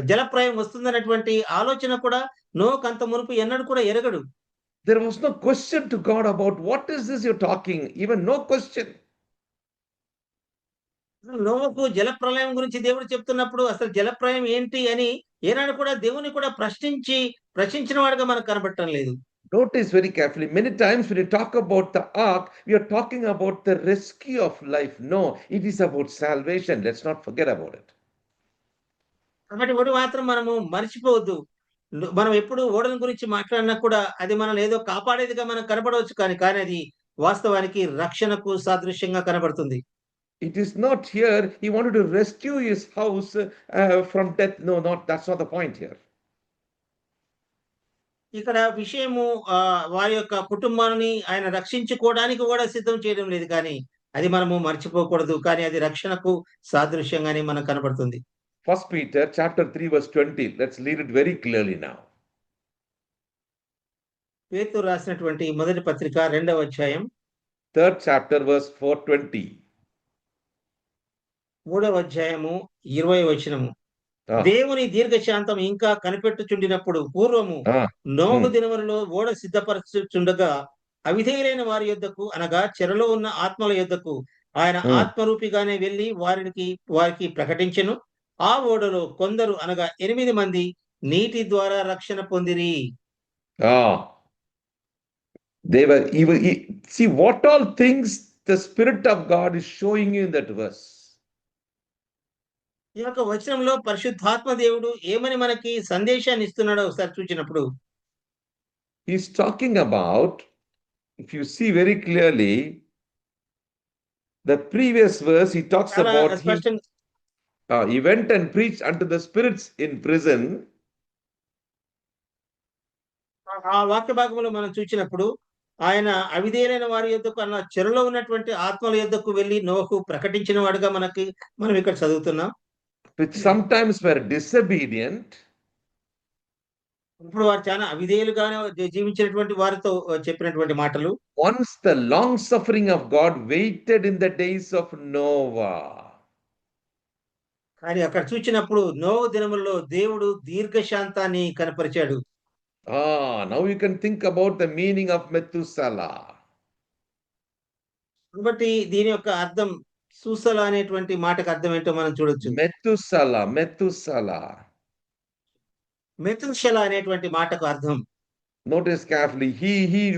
జలప్రయం వస్తుందనేటువంటి ఆలోచన కూడా నోహకు అంత మునుపు ఎన్నడూ కూడా ఎరగడు. There was no question to God about what is this you're talking, even no question. నోవకు జలప్రలయం గురించి దేవుడు చెప్తున్నప్పుడు అసలు జలప్రలయం ఏంటి అని ఏనాడు కూడా దేవుని కూడా ప్రశ్నించిన వాడుగా మనకు కనబడటం లేదు. Notice very carefully, many times when you talk about the ark, we are talking about the rescue of life. No, it is about salvation. Let's not forget about it. కాబట్టి ఒకటి మాత్రం మనము మర్చిపోవద్దు. మనం ఎప్పుడు ఓడల గురించి మాట్లాడినా కూడా అది మనల్ని ఏదో కాపాడేదిగా మనం కనపడవచ్చు, కానీ అది వాస్తవానికి రక్షణకు సాదృశ్యంగా కనబడుతుంది. It is not here he wanted to rescue his house from death. No, that's not the point here. ఇక్కడ విషయము వారి యొక్క కుటుంబాన్ని ఆయన రక్షించుకోవడానికి కూడా సిద్ధం చేయడం లేదు, కానీ అది మనము మర్చిపోకూడదు. కానీ అది రక్షణకు సాదృశ్యంగానే మనకు కనబడుతుంది. 1 Peter chapter 3 verse 20. Let's read it very clearly now. పేతురు రాసినటువంటి మొదటి పత్రిక 2వ అధ్యాయం 3rd chapter verse 420. 3వ అధ్యాయము 20వ వచనము. దేవుని దీర్ఘశాంతం ఇంకా కనిపెట్టుచుండినప్పుడు పూర్వము నోహు దినములలో ఓడ సిద్ధపరచుచుండగా అవిధేయులైన వారి యొద్దకు, అనగా చెరలో ఉన్న ఆత్మల యొద్దకు ఆయన ఆత్మరూపిగానే వెళ్లి వారికి ప్రకటించెను. ఆ ఓడలో కొందరు, అనగా 8 మంది నీటి ద్వారా రక్షణ పొందిరి. They were evil. See what all things the Spirit of God is showing you in that verse. ఈ యొక్క వచనంలో పరిశుద్ధాత్మ దేవుడు ఏమని మనకి సందేశాన్ని ఇస్తున్నాడో ఒకసారి చూసినప్పుడు, he's talking about, if you see very clearly, the previous verse he talks about he went and preached unto the spirits in prison. ఆ వాక్య భాగంలో మనం చూసినప్పుడు ఆయన అవిధేయులైన వారి యొద్దకు, అన్న చెరలో ఉన్నటువంటి ఆత్మల యొద్దకు వెళ్లి నోహు ప్రకటించిన వాడుగా మనం ఇక్కడ చదువుతున్నాం. Which sometimes were disobedient. ఇప్పుడు వారు చాలా అవిధేయులుగానే జీవించినటువంటి వారితో చెప్పినటువంటి మాటలు. Once the long suffering of God waited in the days of Noah. కానీ అక్కడ చూసినప్పుడు నోహు దినములలో దేవుడు దీర్ఘశాంతాన్ని కనపరిచాడు. Now you can think about the meaning of Methuselah. కాబట్టి దీని యొక్క అర్థం, సూసల అనేటువంటి మాటకు అర్థం ఏంటో మనం చూడొచ్చు. మెతుషెల అనేటువంటి మాటకు అర్థం. Notice carefully.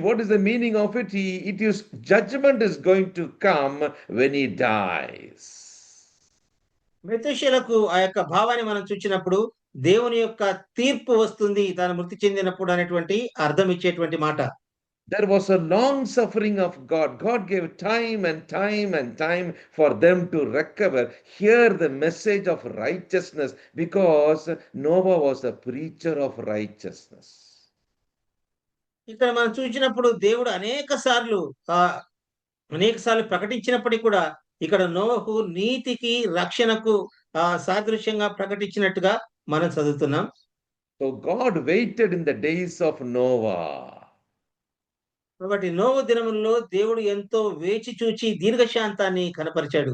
What is the meaning of it? It is judgment is going to come when he dies. మెతుషెలకు ఆ యొక్క భావాన్ని మనం చూసినప్పుడు దేవుని యొక్క తీర్పు వస్తుంది తాను మృతి చెందినప్పుడు అనేటువంటి అర్థం ఇచ్చేటువంటి మాట. There was a long suffering of God. God gave time and time and time for them to recover, hear the message of righteousness, because Noah was a preacher of righteousness. ఇక్కడ మనం చూసినప్పుడు దేవుడు అనేక సార్లు అనేక సార్లు ప్రకటించినప్పటికీ కూడా ఇక్కడ నోవహు నీతికి రక్షణకు సాదృశ్యంగా ప్రకటించినట్టుగా మనం చదువుతున్నాం. So God waited in the days of Noah. కాబట్టి నోవహు దినములలో దేవుడు ఎంతో వేచి చూచి దీర్ఘశాంతాన్ని కనపరిచాడు.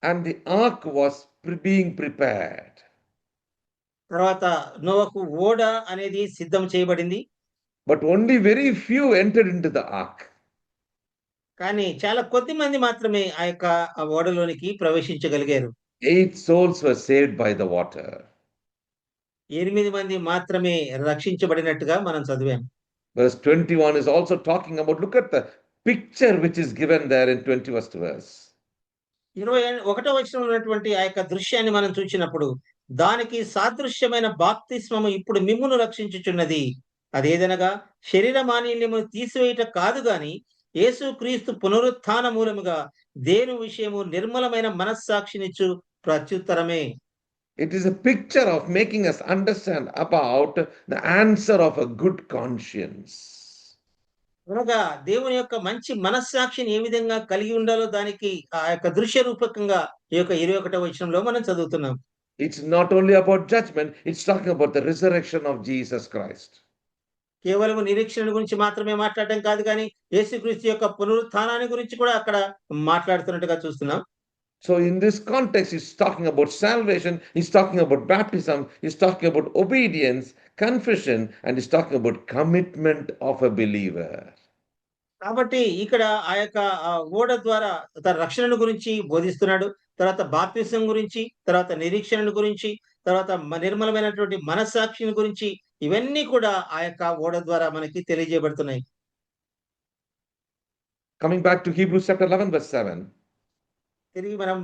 And the ark was being prepared. తర్వాత నోవహు ఓడ అనేది సిద్ధం చేయబడింది. But only very few entered into the ark. కానీ చాలా కొద్ది మంది మాత్రమే ఆ యొక్క ఓడలోనికి ప్రవేశించగలిగారు. 8 souls were saved by the water. 8 మంది మాత్రమే రక్షించబడినట్టుగా మనం చదివాం. Verse 21 is also talking about, look at the picture which is given there in 21st verse. 21వ వచనంలో ఉన్నటువంటి ఆ యొక్క దృశ్యాన్ని మనం చూసినప్పుడు దానికి సాదృశ్యమైన బాప్తిస్మము ఇప్పుడు మిమ్మును రక్షించుచున్నది. అదేదనగా శరీర మాలిన్యమును తీసివేయుట కాదు గాని యేసుక్రీస్తు పునరుత్థాన మూలముగా దేని విషయము నిర్మలమైన మనస్సాక్షినిచ్చు ప్రత్యుత్తరమే. It is a picture of making us understand about the answer of a good conscience. అనగా దేవుని యొక్క మంచి మనస్సాక్షిని ఏ విధంగా కలిగి ఉండాలో దానికి ఆ యొక్క దృశ్య రూపకంగా ఈ యొక్క 21వ వచనంలో మనం చదువుతున్నాం. It's not only about judgment, it's talking about the resurrection of Jesus Christ. కేవలం నిరీక్షణ గురించి మాత్రమే మాట్లాడటం కాదు కానీ యేసుక్రీస్తు యొక్క పునరుత్థానాన్ని గురించి కూడా అక్కడ మాట్లాడుతున్నట్టుగా చూస్తున్నాం. So in this context, he's talking about salvation, he's talking about baptism, he's talking about obedience, confession, and he's talking about commitment of a believer. కాబట్టి ఇక్కడ ఆ యొక్క ఓడ ద్వారా తన రక్షణను గురించి బోధిస్తున్నాడు. తర్వాత బాప్తిసం గురించి, తర్వాత నిరీక్షణను గురించి, తర్వాత నిర్మలమైనటువంటి మనస్సాక్షిని గురించి, ఇవన్నీ కూడా ఆ యొక్క ఓడ ద్వారా మనకి తెలియజేయబడుతున్నాయి. Coming back to Hebrews chapter 11 verse 7. తిరిగి మనం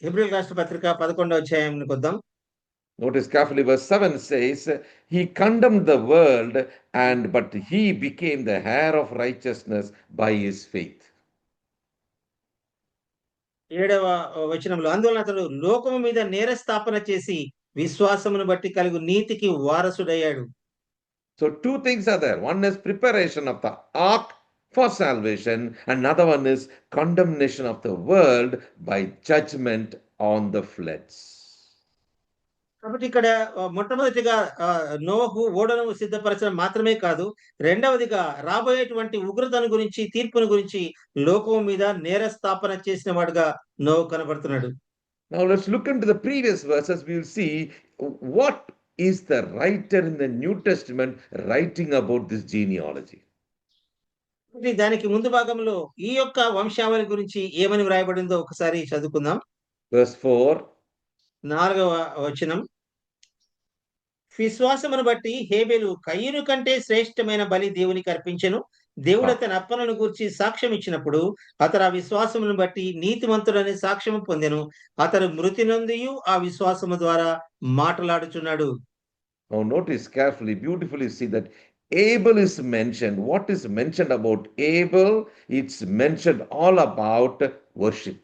హెబ్రీయులకు రాసిన పత్రిక 11వ అధ్యాయానికి వద్దాం. Notice carefully, verse 7 says, he condemned the world, but he became the heir of righteousness by his faith. 7వ వచనంలో అందువలన అతడు లోకము మీద నేరస్థాపన చేసి విశ్వాసమును బట్టి కలుగు నీతికి వారసుడయ్యాడు. So two things are there. One is preparation of the ark for salvation, another one is condemnation of the world by judgment on the floods. కాబట్టి ఇక్కడ మొట్టమొదటిగా నోవహు ఓడను సిద్ధపరచడం మాత్రమే కాదు, రెండవదిగా రాబోయేటువంటి ఉగ్రతను గురించి, తీర్పును గురించి లోకం మీద నేరస్థాపన చేసిన వాడుగా నోవహు కనబడుతున్నాడు. Now let's look into the previous verses. We will see what is the writer in the New Testament writing about this genealogy. దానికి ముందు భాగంలో ఈ యొక్క వంశావళి గురించి ఏమని వ్రాయబడిందో ఒకసారి చదువుకుందాం. Verse 4. 4వ వచనం, విశ్వాసమును బట్టి హేబెలు కయీను కంటే శ్రేష్టమైన బలి దేవునికి అర్పించెను. దేవుడు అతని అర్పణను గూర్చి సాక్ష్యం ఇచ్చినప్పుడు అతడు ఆ విశ్వాసమును బట్టి నీతిమంతుడని సాక్ష్యము పొందెను. అతడు మృతి నొందియు ఆ విశ్వాసము ద్వారా మాట్లాడుచున్నాడు. Now notice carefully, beautifully see that Abel is mentioned. What is mentioned about Abel? It's mentioned all about worship.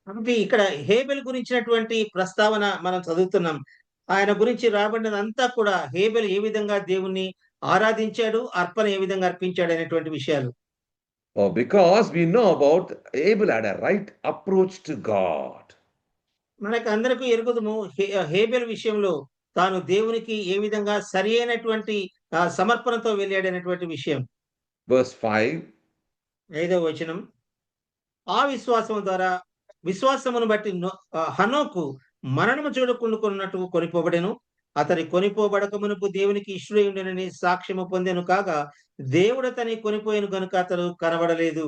కాబట్టి ఇక్కడ హేబెల్ గురించినటువంటి ప్రస్తావన మనం చదువుతున్నాం. ఆయన గురించి రాబడినదంతా కూడా హేబెల్ ఏ విధంగా దేవుణ్ణి ఆరాధించాడు, అర్పణ ఏ విధంగా అర్పించాడు అనేటువంటి విషయాలు. Oh, because we know about Abel had a right approach to God. మనకు అందరికీ ఎరుగుదము హేబెల్ విషయంలో తాను దేవునికి ఏ విధంగా సరి అయినటువంటి సమర్పణతో వెళ్ళాడనేటువంటి విషయం. Verse 5. 5వ వచనం, ఆ విశ్వాసము ద్వారా విశ్వాసమును బట్టి హనోకు మరణము చూడకుండుకున్నట్టు కొనిపోబడెను. అతని కొనిపోబడక మునుపు దేవునికి ఇష్టుడై ఉండెనని సాక్ష్యము పొందెను కాగా దేవుడు అతని కొనిపోయిన గనుక అతడు కనబడలేదు.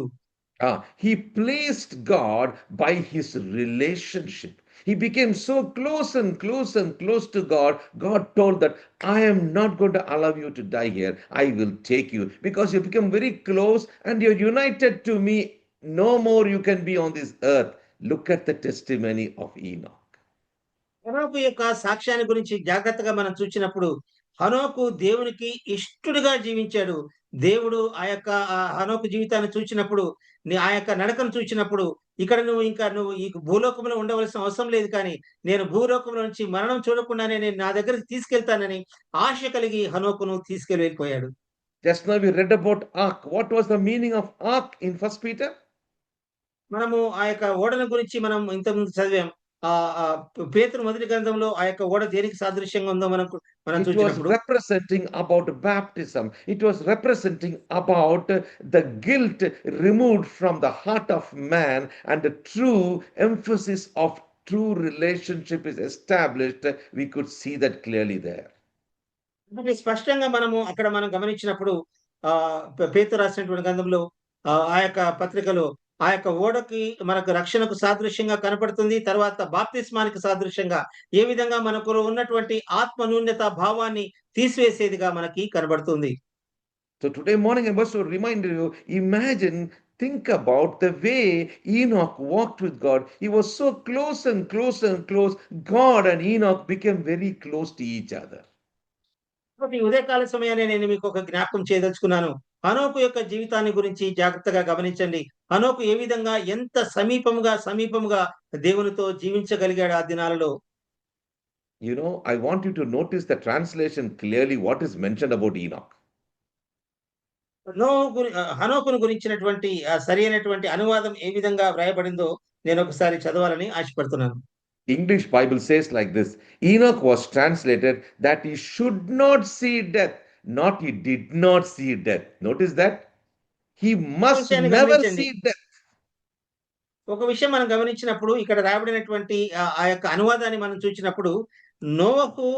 He pleased God by his relationship. He became so close and close and close to God. God told that, I am not going to allow you to die here. I will take you because you become very close and you're united to me. No more you can be on this earth. Look at the testimony of Enoch. హనోకు యొక్క సాక్ష్యాన్ని గురించి జాగ్రత్తగా మనం చూసినప్పుడు హనోకు దేవునికి ఇష్టడుగా జీవించాడు. దేవుడు ఆ యొక్క హనోకు జీవితాన్ని చూసినప్పుడు, ఆ యొక్క నడకను చూసినప్పుడు, ఇక్కడ నువ్వు ఈ భూలోకంలో ఉండవలసిన అవసరం లేదు, కానీ నేను భూలోకంలో నుంచి మరణం చూడకుండానే నేను నా దగ్గరికి తీసుకెళ్తానని ఆశ కలిగి హనోకును తీసుకెళ్ళిపోయాడు. Just now we read about ark. What was the meaning of ark in 1 Peter? మనము ఆ యొక్క ఓడల గురించి మనం ఇంతకుముందు చదివాం. పేతురు మొదటి గ్రంథంలో ఆ యొక్క ఓడ దేనికి సాదృశ్యంగా ఉందో మనం It was చూచినప్పుడు representing about baptism. It was representing about the guilt removed from the heart of man, and the true emphasis of true relationship is established. We could see that clearly there. అంటే స్పష్టంగా మనం గమనించినప్పుడు పేతురు రాసినటువంటి గ్రంథంలో ఆ యొక్క పత్రికలో ఆ యొక్క ఓడకి మనకు రక్షణకు సాదృశ్యంగా కనపడుతుంది. తర్వాత బాప్తిస్మానికి సాదృశ్యంగా ఏ విధంగా మనకు ఉన్నటువంటి ఆత్మ న్యూనత భావాన్ని తీసివేసేదిగా మనకి కనబడుతుంది. So today morning I must remind you, imagine, think about the way Enoch walked with God. He was so close and close and close. God and Enoch became very close to each other. కాబట్టి ఈ ఉదయకాల సమయాన్ని నేను మీకు ఒక జ్ఞాపకం చేయదలుచుకున్నాను. హనోకు యొక్క జీవితాన్ని గురించి జాగ్రత్తగా గమనించండి. హనోకు ఏ విధంగా ఎంత సమీపముగా దేవునితో జీవించగలిగాడు ఆ దినాలలో. You know, I want you to notice the translation clearly what is mentioned about Enoch. హనోకును గురించినటువంటి సరైనటువంటి అనువాదం ఏ విధంగా వ్రాయబడిందో నేను ఒకసారి చదవాలని ఆశపడుతున్నాను. English Bible says like this: Enoch was translated that he should not see death, not he did not see death. Notice that? He must never see death. ఒక విషయం మనం గమనించినప్పుడు ఇక్కడ రాయబడినటువంటి ఆ యొక్క అనువాదాన్ని మనం చూసినప్పుడు నోవహు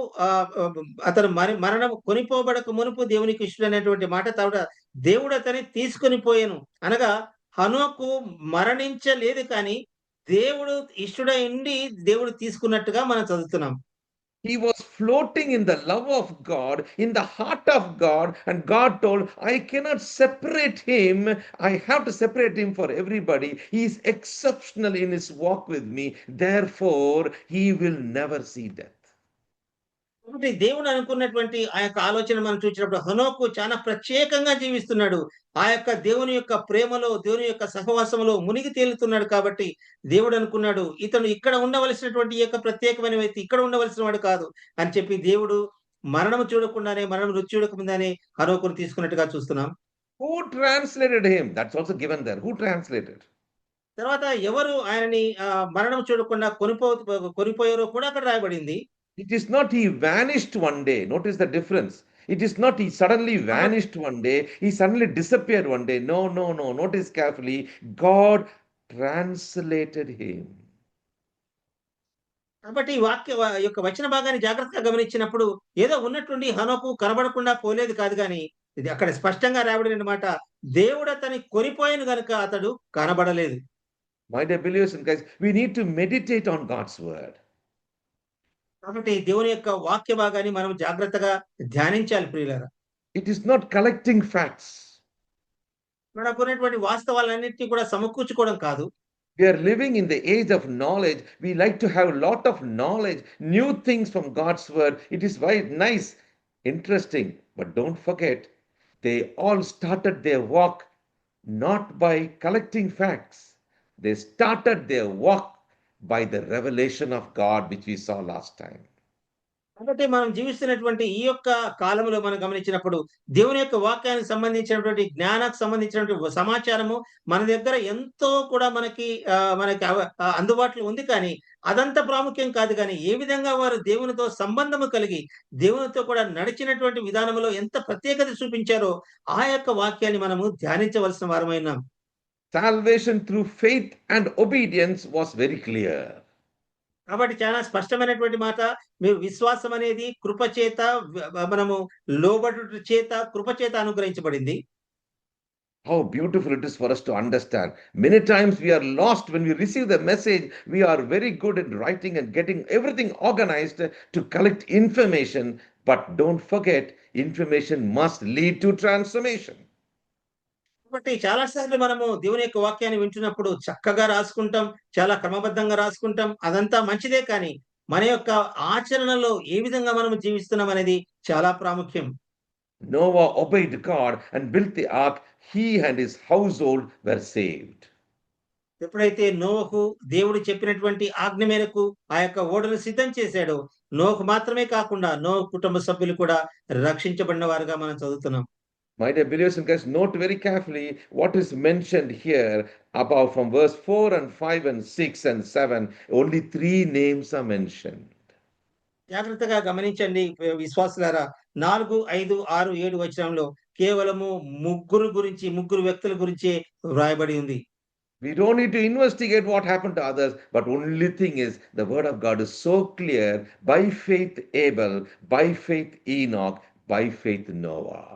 అతను మరణం కొనిపోబడక మునుపు దేవునికి ఇష్టమైనటువంటి మాట దేవుడు అతన్ని తీసుకొని పోయాను అనగా హనోకు మరణించలేదు కానీ దేవుడు ఇష్టడైండి దేవుడు తీసుకున్నట్టుగా మనం చదువుతున్నాం. He was floating in the love of God, in the heart of God, and God told, I cannot separate him. I have to separate him for everybody. He is exceptional in his walk with me. Therefore, he will never see death. కాబట్టి దేవుడు అనుకున్నటువంటి ఆ యొక్క ఆలోచన మనం చూసినప్పుడు హనోకు చాలా ప్రత్యేకంగా జీవిస్తున్నాడు. ఆ యొక్క దేవుని యొక్క ప్రేమలో, దేవుని యొక్క సహవాసంలో మునిగి తేలుతున్నాడు. కాబట్టి దేవుడు అనుకున్నాడు ఇతను ఇక్కడ ఉండవలసినటువంటి ఈ యొక్క ప్రత్యేకమైన వ్యక్తి ఇక్కడ ఉండవలసిన వాడు కాదు అని చెప్పి దేవుడు మరణం రుచి చూడకుండానే హనోకును తీసుకున్నట్టుగా చూస్తున్నాం. Who translated him? That's also given there. Who translated? తర్వాత ఎవరు ఆయనని మరణం చూడకుండా కొనిపోయారో కూడా అక్కడ రాయబడింది. It is not he vanished one day. Notice the difference. It is not he suddenly vanished one day. He suddenly disappeared one day. No. Notice carefully. God translated him. కాబట్టి ఈ యొక్క వచన భాగాన్ని జాగ్రత్తగా గమనించినప్పుడు ఏదో ఉన్నట్టుండి హనోకు కనబడకుండా పోలేదు కాదు కానీ ఇది అక్కడ స్పష్టంగా రాయబడిన మాట దేవుడు అతన్ని కొనిపోయాను గనుక అతడు కనబడలేదు. My dear believers and guys, we need to meditate on God's word. కాబట్టి దేవుని యొక్క వాక్య భాగాన్ని మనం జాగ్రత్తగా ధ్యానించాలి ప్రియులారా. It is not collecting facts. మనకున్నటువంటి వాస్తవాలన్నింటినీ కూడా సమకూర్చుకోవడం కాదు. We are living in the age of knowledge. We like to have a lot of knowledge, new things from God's word. It is very nice, interesting, but don't forget, they all started their walk not by collecting facts. They started their walk by the revelation of God, which we saw last time. కాబట్టి మనం జీవిస్తున్నటువంటి ఈ యొక్క కాలంలో మనం గమనించినప్పుడు దేవుని యొక్క వాక్యానికి సంబంధించినటువంటి జ్ఞానానికి సంబంధించినటువంటి సమాచారము మన దగ్గర ఎంతో కూడా మనకి అందుబాటులో ఉంది. కానీ అదంతా ప్రాముఖ్యం కాదు. కానీ ఏ విధంగా వారు దేవునితో సంబంధము కలిగి దేవునితో కూడా నడిచినటువంటి విధానంలో ఎంత ప్రత్యేకత చూపించారో ఆ యొక్క వాక్యాన్ని మనము ధ్యానించవలసిన వారమైనాం. Salvation through faith and obedience was very clear. కాబట్టి చాలా స్పష్టమైనటువంటి మాట. మీరు విశ్వాసం అనేది కృపచేత మనము లోబడుట చేత కృపచేత అనుగ్రహించబడింది. How beautiful it is for us to understand. Many times we are lost when we receive the message. We are very good at writing and getting everything organized to collect information. But don't forget, information must lead to transformation. కాబట్టి చాలా సార్లు మనము దేవుని యొక్క వాక్యాన్ని వింటున్నప్పుడు చక్కగా రాసుకుంటాం, చాలా క్రమబద్ధంగా రాసుకుంటాం, అదంతా మంచిదే. కానీ మన యొక్క ఆచరణలో ఏ విధంగా మనము జీవిస్తున్నాం అనేది చాలా ప్రాముఖ్యం. Noah obeyed God and built the ark. He and his household were saved. ఎప్పుడైతే నోవహు దేవుడు చెప్పినటువంటి ఆజ్ఞ మేరకు ఆ యొక్క ఓడను సిద్ధం చేశాడో నోవహు మాత్రమే కాకుండా నోవహు కుటుంబ సభ్యులు కూడా రక్షించబడిన వారుగా మనం చదువుతున్నాం. My dear believers and guys, note very carefully what is mentioned here about from verse 4 and 5 and 6 and 7. Only 3 names are mentioned. జాగ్రత్తగా గమనించండి విశ్వాసులారా. 4, 5, 6, 7 వచనంలో కేవలము ముగ్గురు వ్యక్తుల గురించే వ్రాయబడి ఉంది. We don't need to investigate what happened to others, but only thing is the word of God is so clear. By faith Abel, by faith Enoch, by faith Noah.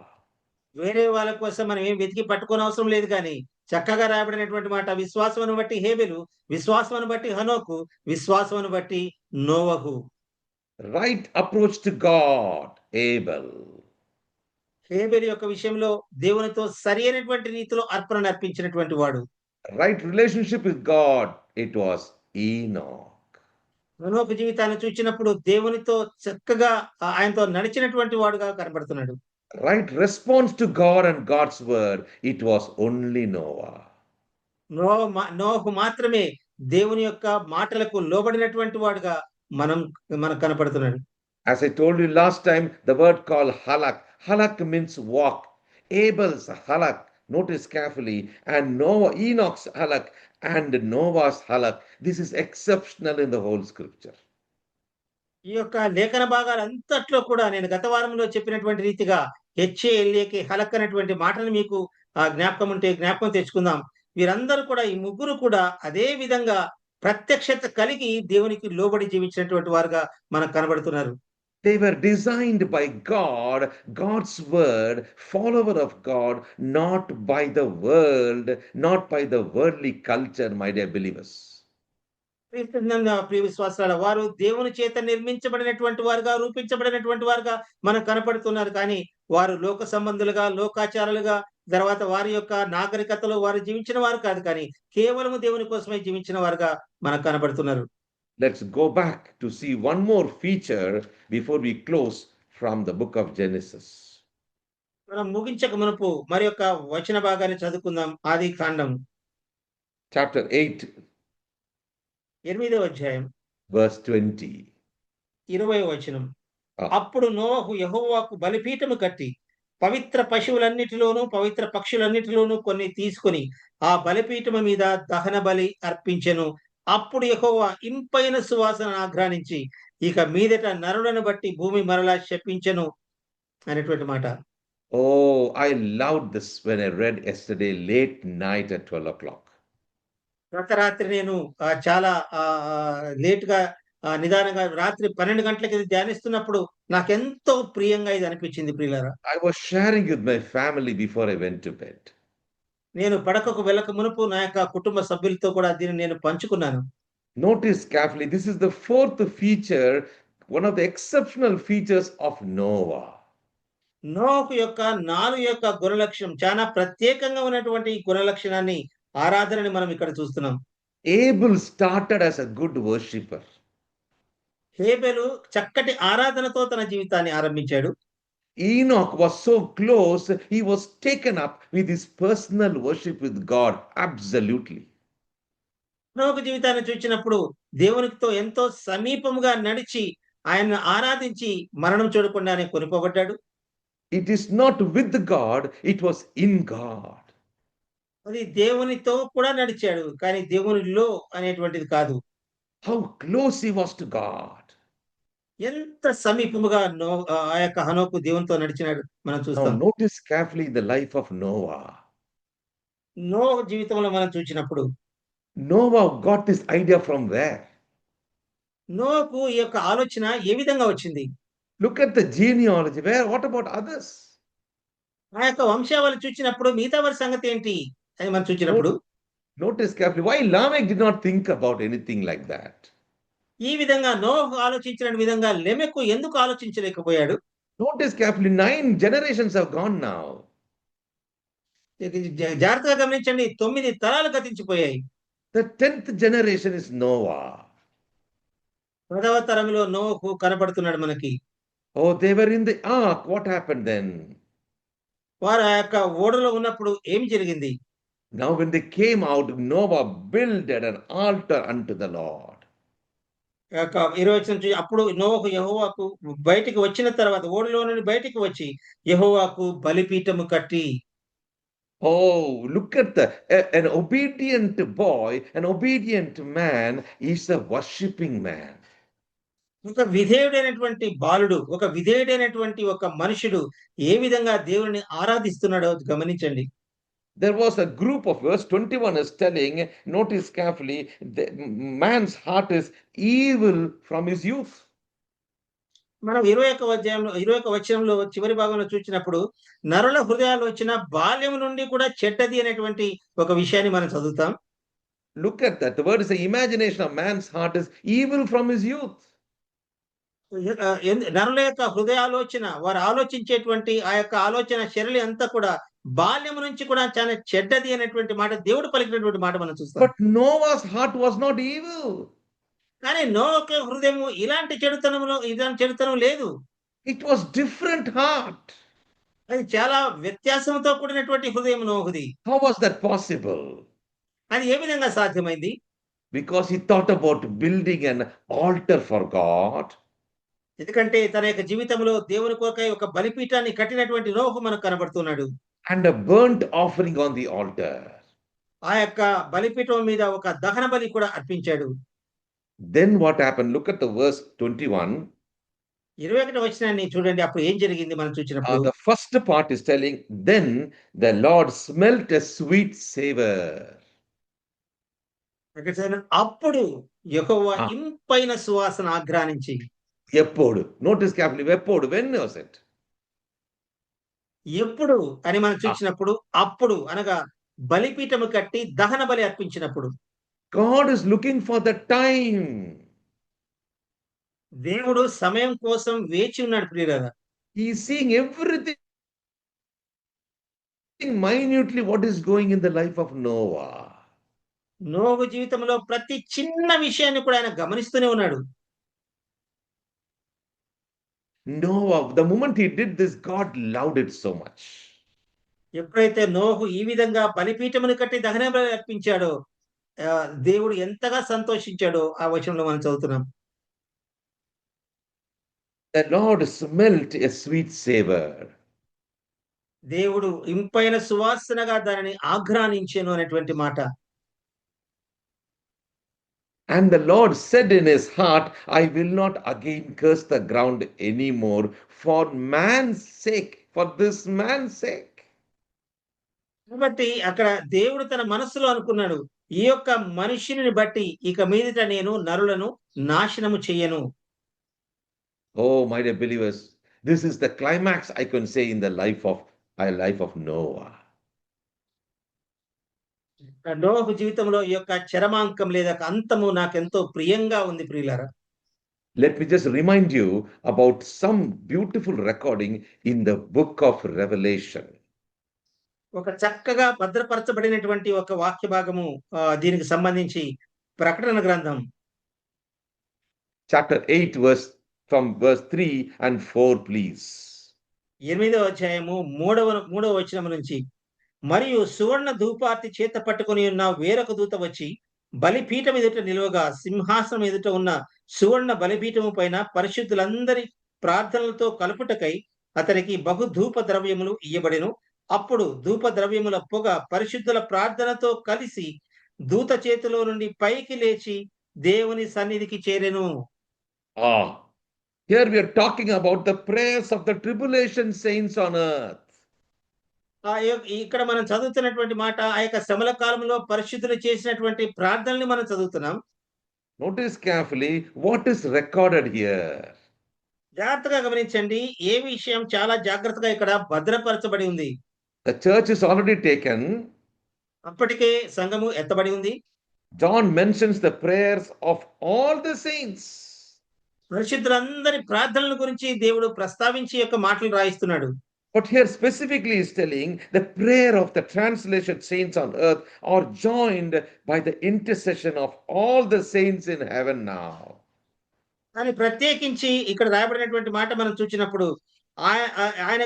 వేరే వాళ్ళ కోసం మనం ఏం వెతికి పట్టుకోని అవసరం లేదు కానీ చక్కగా రాయబడినటువంటి మాట, విశ్వాసమును బట్టి హేబెలు, విశ్వాసమును బట్టి హనోకు, విశ్వాసమును బట్టి నోవహు. Right approach to God, Abel. హేబెలు యొక్క విషయంలో దేవునితో సరి అయినటువంటి రీతిలో అర్పణను అర్పించినటువంటి వాడు. Right relationship with God, it was Enoch. హనోకు జీవితాన్ని చూచినప్పుడు దేవునితో చక్కగా ఆయనతో నడిచినటువంటి వాడుగా కనబడుతున్నాడు. Right response to God and God's word, it was only Noah. నోహు మాత్రమే దేవుని యొక్క మాటలకు లోబడినటువంటి వాడుగా మనకు కనపడుతున్నాడు. As I told you last time, the word called halak. Halak means walk. Abel's halak, notice carefully, and Enoch's halak and Noah's halak. This is exceptional in the whole scripture. ఈ యొక్క లేఖన భాగాలంతట్లో కూడా నేను గత వారంలో చెప్పినటువంటి రీతిగా హెచ్ఏఎల్ఏకి హలక్ అనేటువంటి మాటను మీకు జ్ఞాపకం ఉంటే జ్ఞాపకం తెచ్చుకుందాం. వీరందరూ కూడా ఈ ముగ్గురు కూడా అదే విధంగా ప్రత్యక్షత కలిగి దేవునికి లోబడి జీవించినటువంటి వారుగా మనకు కనబడుతున్నారు. They were designed by God, God's word, follower of God, not by the world, not by the worldly culture, my dear believers. ప్రియ విశ్వాసాల వారు దేవుని చేత నిర్మించబడినటువంటి వారుగా, రూపించబడినటువంటి వారుగా మనకు కనపడుతున్నారు. కానీ వారు లోక సంబంధులుగా, లోకాచారాలుగా, తర్వాత వారి యొక్క నాగరికతలో వారు జీవించిన వారు కాదు, కానీ కేవలము దేవుని కోసమే జీవించిన వారుగా మనకు కనపడుతున్నారు. Let's go back to see one more feature before we close from the book of Genesis. మనం ముగించక మునుపు మరి యొక్క వచన భాగాన్ని చదువుకుందాం. ఆది కాండం Chapter 8, 8వ అధ్యాయం verse 20. 20వ వచనం. Ah. అప్పుడు నోవహు యెహోవాకు బలిపీఠము కట్టి పవిత్ర పశువులన్నిటిలోనూ పవిత్ర పక్షులన్నిటిలోనూ కొన్ని తీసుకొని ఆ బలిపీఠము మీద దహన బలి అర్పించెను. అప్పుడు యెహోవా ఇంపైన సువాసన ఆఘ్రానించి ఇక మీదట నరులను బట్టి భూమి మరలా శపించెను అనేటువంటి మాట. Oh, I loved this when I read yesterday late night at 12 o'clock. గత రాత్రి నేను చాలా లేట్ గా నిదానంగా రాత్రి 12 గంటలకి ఇది ధ్యానిస్తున్నప్పుడు నాకెంతో ప్రియంగా ఇది అనిపించింది ప్రియులారా. I was sharing with my family before I went to bed. నేను పడకకు వెళ్ళక మునుపు నా యొక్క కుటుంబ సభ్యులతో కూడా దీన్ని నేను పంచుకున్నాను. Notice carefully, this is the fourth feature, one of the exceptional features of Noah. నోహు యొక్క 4 యొక్క గుణలక్షణం చాలా ప్రత్యేకంగా ఉన్నటువంటి ఈ గుణలక్షణాన్ని ఆరాధనని మనం ఇక్కడ చూస్తున్నాం. Abel started as a good worshipper. హేబెలు చక్కటి ఆరాధనతో తన జీవితాన్ని ఆరంభించాడు. Enoch was so close, he was taken up with his personal worship with God. Absolutely. నోహు జీవితాన్ని చూచినప్పుడు దేవునితో ఎంతో సమీపముగా నడిచి ఆయన్ను ఆరాధించి మరణం చూడకుండానే కొనిపోబడ్డాడు. It is not with God, it was in God. అది దేవునితో కూడా నడిచాడు, కానీ దేవునిలో అనేటువంటిది కాదు. How close he was to God. ఎంత సమీపముగా ఆ యొక్క హనోకు దేవునితో నడిచినాడు మనం Now చూస్తాం. notice carefully the life of Noah. నోహు జీవితంలో మనం చూసినప్పుడు Noah got this idea from where? నోహుకు ఈ యొక్క ఆలోచన ఏ విధంగా వచ్చింది? Look at the genealogy. What about others? ఆ యొక్క వంశావళి చూచినప్పుడు మిగతా వారి సంగతి ఏంటి అని మనం చూచినప్పుడు Notice carefully why Lamech did not think about anything like that. ఈ విధంగా నోహు ఆలోచించిన విధంగా లెమెకు ఎందుకు ఆలోచించలేకపోయాడు? Notice carefully 9 generations have gone now. జాగ్రత్తగా గమనించండి, 9 తరాలు గతించిపోయాయి. The 10th generation is Noah. 10వ తరంలో నోహు కనపడుతున్నాడు మనకి. Oh, they were in the ark. What happened then? వారు ఆ యొక్క ఓడలో ఉన్నప్పుడు ఏం జరిగింది? Now when they came out, Noah builded an altar unto the Lord. 20 నుంచి అప్పుడు నోవహు యెహోవాకు బయటికి వచ్చిన తర్వాత ఓడలో నుండి బయటికి వచ్చి యెహోవాకు బలిపీఠము కట్టి Oh, look at an obedient boy, an obedient man is a worshipping man. ఒక విధేయుడైనటువంటి బాలుడు, ఒక విధేయుడైనటువంటి ఒక మనుషుడు ఏ విధంగా దేవుడిని ఆరాధిస్తున్నాడో గమనించండి. There was a group of verse 21 is telling, notice carefully, the man's heart is evil from his youth. మనం 21వ అధ్యాయంలో 21వ వచనంలో చివరి భాగంలో చూసినప్పుడు నరుల హృదయాలోచన బాల్యం నుండి కూడా చెడ్డది అనేటువంటి ఒక విషయాన్ని మనం చదువుతాం. Look at that. The word is the imagination of man's heart is evil from his youth. నరుల యొక్క హృదయాలోచన వారు ఆలోచించేటువంటి ఆ యొక్క ఆలోచన శైలి అంతా కూడా బాల్యం నుంచి కూడా చాలా చెడ్డది అనేటువంటి మాట దేవుడు పలికినటువంటి మాట మనం చూస్తాం. But Noah's heart was not evil. కానీ నోవహు హృదయము ఇలాంటి చెడుతనం లేదు. It was different heart. అది చాలా వ్యత్యాసంతో కూడినటువంటి హృదయం నోవహుది. How was that possible? అది ఏ విధంగా సాధ్యమైంది? Because he thought about building an altar for God. ఎందుకంటే తన యొక్క జీవితంలో దేవుని కొరకై ఒక బలిపీఠాన్ని కట్టినటువంటి నోవహు మనకు కనబడుతున్నాడు. And a burnt offering on the altar. ఆ యొక్క బలిపీఠం మీద ఒక దహన బలి కూడా అర్పించాడు. Then what happened? Look at the verse 21. 21వ వచనాన్ని చూడండి. అప్పుడు ఏం జరిగింది మనం చూసినప్పుడు The first part is telling, then the Lord smelt a sweet savor. అప్పుడు యెహోవా Ah. ఇంపైన సువాసన ఆఘ్రానించి ఎప్పుడు? Notice carefully. ఎప్పుడు? When was it? ఎప్పుడు అని మనం చూసినప్పుడు అప్పుడు అనగా బలిపీఠము కట్టి దహన బలి అర్పించినప్పుడు God is looking for the time. దేవుడు సమయం కోసం వేచి ఉన్నాడు ప్రియులారా. He is seeing everything minutely what is going in the life of Noah. నోవహు జీవితంలో ప్రతి చిన్న విషయాన్ని కూడా ఆయన గమనిస్తూనే ఉన్నాడు. Noah, the moment he did this, God loved it so much. ఎప్పుడైతే నోవహు ఈ విధంగా బలిపీఠమును కట్టి దహన బలి అర్పించాడో దేవుడు ఎంతగా సంతోషించాడో ఆ వచనంలో మనం చదువుతున్నాం. The Lord smelt a sweet savor. దేవుడు ఇంపైన సువాసనగా దానిని ఆఘ్రానించెను అనేటువంటి మాట. And the Lord said in his heart, I will not again curse the ground anymore for man's sake, for this man's sake. కాబట్టి అక్కడ దేవుడు తన మనస్సులో అనుకున్నాడు, ఈ యొక్క మనుష్యుని బట్టి ఇక మీదట నేను నరులను నాశనము చెయ్యను. Oh, my dear believers, this is the climax I can say in the life of Noah. నోవహు జీవితంలో ఈ యొక్క చరమాంకం లేదా అంతము నాకెంతో ప్రియంగా ఉంది ప్రియులారా. Let me just remind you about some beautiful recording in the book of Revelation. ఒక చక్కగా భద్రపరచబడినటువంటి ఒక వాక్య భాగము దీనికి సంబంధించి ప్రకటన గ్రంథం Chapter 8 from verse 3 and 4, please. 8వ అధ్యాయము 3వ వచనం నుంచి మరియు సువర్ణ ధూపార్తి చేత పట్టుకొని ఉన్న వేరొక దూత వచ్చి బలిపీఠం ఎదుట నిలువగా సింహాసనం ఎదుట ఉన్న సువర్ణ బలిపీఠము పైన పరిశుద్ధులందరి ప్రార్థనలతో కలుపుటకై అతనికి బహు ధూప ద్రవ్యములు ఇయ్యబడెను. అప్పుడు ధూప ద్రవ్యముల పొగ పరిశుద్ధుల ప్రార్థనతో కలిసి దూత చేతిలో నుండి పైకి లేచి దేవుని సన్నిధికి చేరెను. Here we are talking about the prayers of the tribulation saints on earth. ఇక్కడ మనం చదువుతున్నటువంటి మాట ఆ యొక్క శ్రమల కాలంలో పరిశుద్ధులు చేసినటువంటి ప్రార్థనల్ని మనం చదువుతున్నాం. Notice carefully what is recorded here. జాగ్రత్తగా గమనించండి, ఏ విషయం చాలా జాగ్రత్తగా ఇక్కడ భద్రపరచబడి ఉంది. The church is already taken. అప్పటికే సంఘము ఎత్తబడి ఉంది. John mentions the prayers of all the saints. పరిశుద్ధులందరి ప్రార్థనల గురించి దేవుడు ప్రస్తావించి యొక్క మాటలు రాయిస్తున్నాడు. But here specifically is telling the prayer of the translation saints on earth are joined by the intercession of all the saints in heaven now. కానీ ప్రత్యేకించి ఇక్కడ రాయబడినటువంటి మాట మనం చూసినప్పుడు ఆయన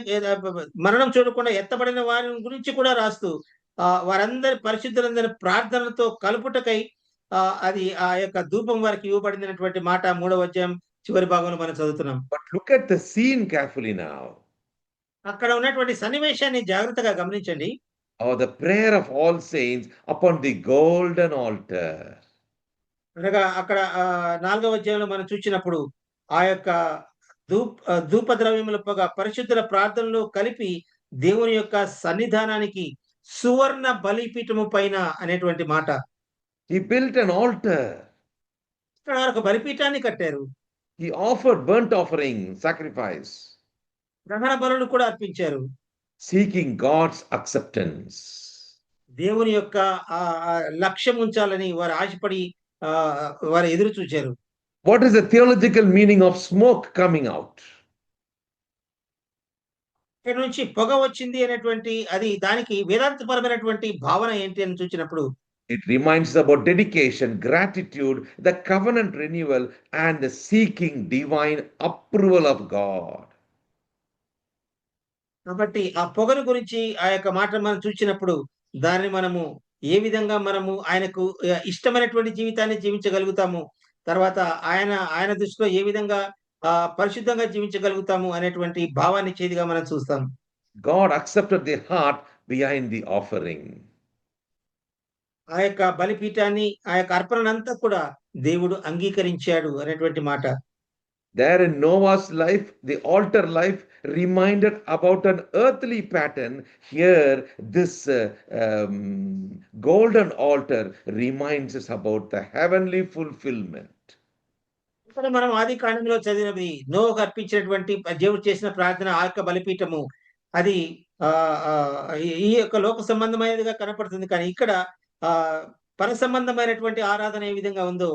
మరణం చూడకుండా ఎత్తబడిన వారి గురించి కూడా రాస్తూ వారందరి పరిశుద్ధులందరి ప్రార్థనలతో కలుపుటకై అది ఆ యొక్క ధూపం వారికి ఇవ్వబడిందనేటువంటి మాట 3వ అధ్యాయం చివరి భాగంలో మనం చదువుతున్నాం. But look at the scene carefully now. అక్కడ ఉన్నటువంటి సన్నివేశాన్ని జాగ్రత్తగా గమనించండి. Or the prayer of all saints upon the golden altar. అనగా అక్కడ 4వ అధ్యాయంలో మనం చూచినప్పుడు ఆ యొక్క ధూప ద్రవ్యముల పొగ పరిశుద్ధుల ప్రార్థనలు కలిపి దేవుని యొక్క సన్నిధానానికి సువర్ణ బలిపీఠము పైన అనేటువంటి మాట. He built an altar. ఇక్కడ ఒక బలిపీఠాన్ని కట్టారు. He offered burnt offering, sacrifice, దహన బలులు కూడా అర్పించారు. seeking God's acceptance. దేవుని యొక్క లక్ష్యం ఉంచాలని వారు ఆశపడి వారు ఎదురు చూచారు. What is the theological meaning of smoke coming out? ఇక్కడ నుంచి పొగ వచ్చింది అనేటువంటి అది దానికి వేదాంతపరమైనటువంటి భావన ఏంటి అని చూచినప్పుడు It reminds us about dedication, gratitude, the covenant renewal, and the seeking divine approval of God. కాబట్టి ఆ పొగను గురించి ఆ యొక్క మాట మనం చూచినప్పుడు దాన్ని మనము ఏ విధంగా మనము ఆయనకు ఇష్టమైనటువంటి జీవితాన్ని జీవించగలుగుతాము, తర్వాత ఆయన దృష్టిలో ఏ విధంగా పరిశుద్ధంగా జీవించగలుగుతాము అనేటువంటి భావాన్ని చేదిగా మనం చూస్తాం. God accepted the heart behind the offering. ఆ యొక్క బలిపీఠాన్ని ఆ యొక్క అర్పణనంతా కూడా దేవుడు అంగీకరించాడు అనేటువంటి మాట. There in Noah's life, the altar life reminded about an earthly pattern. Here, this golden altar reminds us about the heavenly fulfillment. ఇక్కడ మనం ఆది కాండంలో చదివినది నోహకు అర్పించినటువంటి దేవుడు చేసిన ప్రార్థన ఆ యొక్క బలిపీఠము అది ఈ యొక్క లోక సంబంధమైనదిగా కనపడుతుంది. కానీ ఇక్కడ పర సంబంధమైనటువంటి ఆరాధన ఏ విధంగా ఉందో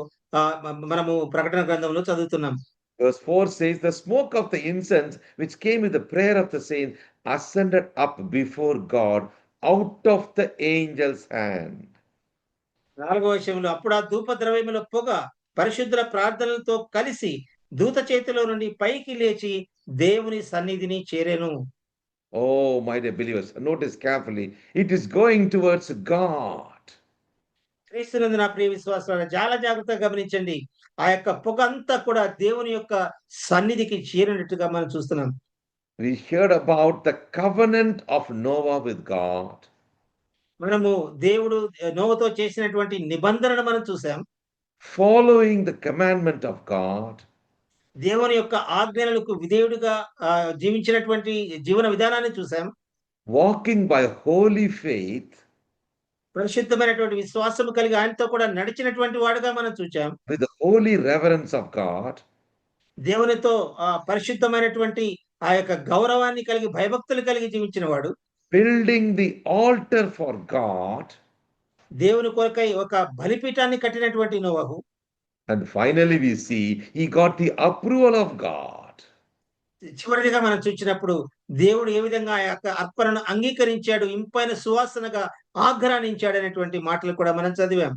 మనము ప్రకటన గ్రంథంలో చదువుతున్నాం. Verse 4 says, the smoke of the incense which came with the prayer of the saints ascended up before God out of the angel's hand. 4వ వచనంలో అప్పుడు ఆ ధూప ద్రవ్యముల పొగ పరిశుద్ధుల ప్రార్థనలతో కలిసి దూత చేతిలో నుండి పైకి లేచి దేవుని సన్నిధిని చేరెను. Oh, my dear believers, notice carefully. It is going towards God. క్రీస్తునందు నా ప్రియ విశ్వాసాలను చాలా జాగ్రత్తగా గమనించండి. ఆ యొక్క పొగ అంతా కూడా దేవుని యొక్క సన్నిధికి చేరినట్టుగా మనం చూస్తున్నాం. We heard about the covenant of Noah with God. మనము దేవుడు నోవతో చేసినటువంటి నిబంధనను మనం చూసాం. Following the commandment of God. దేవుని యొక్క ఆజ్ఞలకు విధేయుడిగా జీవించినటువంటి జీవన విధానాన్ని చూసాం. Walking by holy faith. పరిశుద్ధమైనటువంటి విశ్వాసము కలిగి ఆయనతో కూడా నడిచినటువంటి వాడుగా మనం చూచాం. With the holy reverence of God. దేవునితో పరిశుద్ధమైనటువంటి ఆ యొక్క గౌరవాన్ని కలిగి భయభక్తులు కలిగి జీవించిన వాడు. Building the altar for God. దేవుని కొరకై ఒక బలిపీఠాన్ని కట్టినటువంటి నోవహు. And finally we see he got the approval of God. చివరిగా మనం చూచినప్పుడు దేవుడు ఏ విధంగా ఆ యొక్క అర్పణను అంగీకరించాడు, ఇంపైన సువాసనగా ఆఘ్రానించాడు అనేటువంటి మాటలు కూడా మనం చదివాం.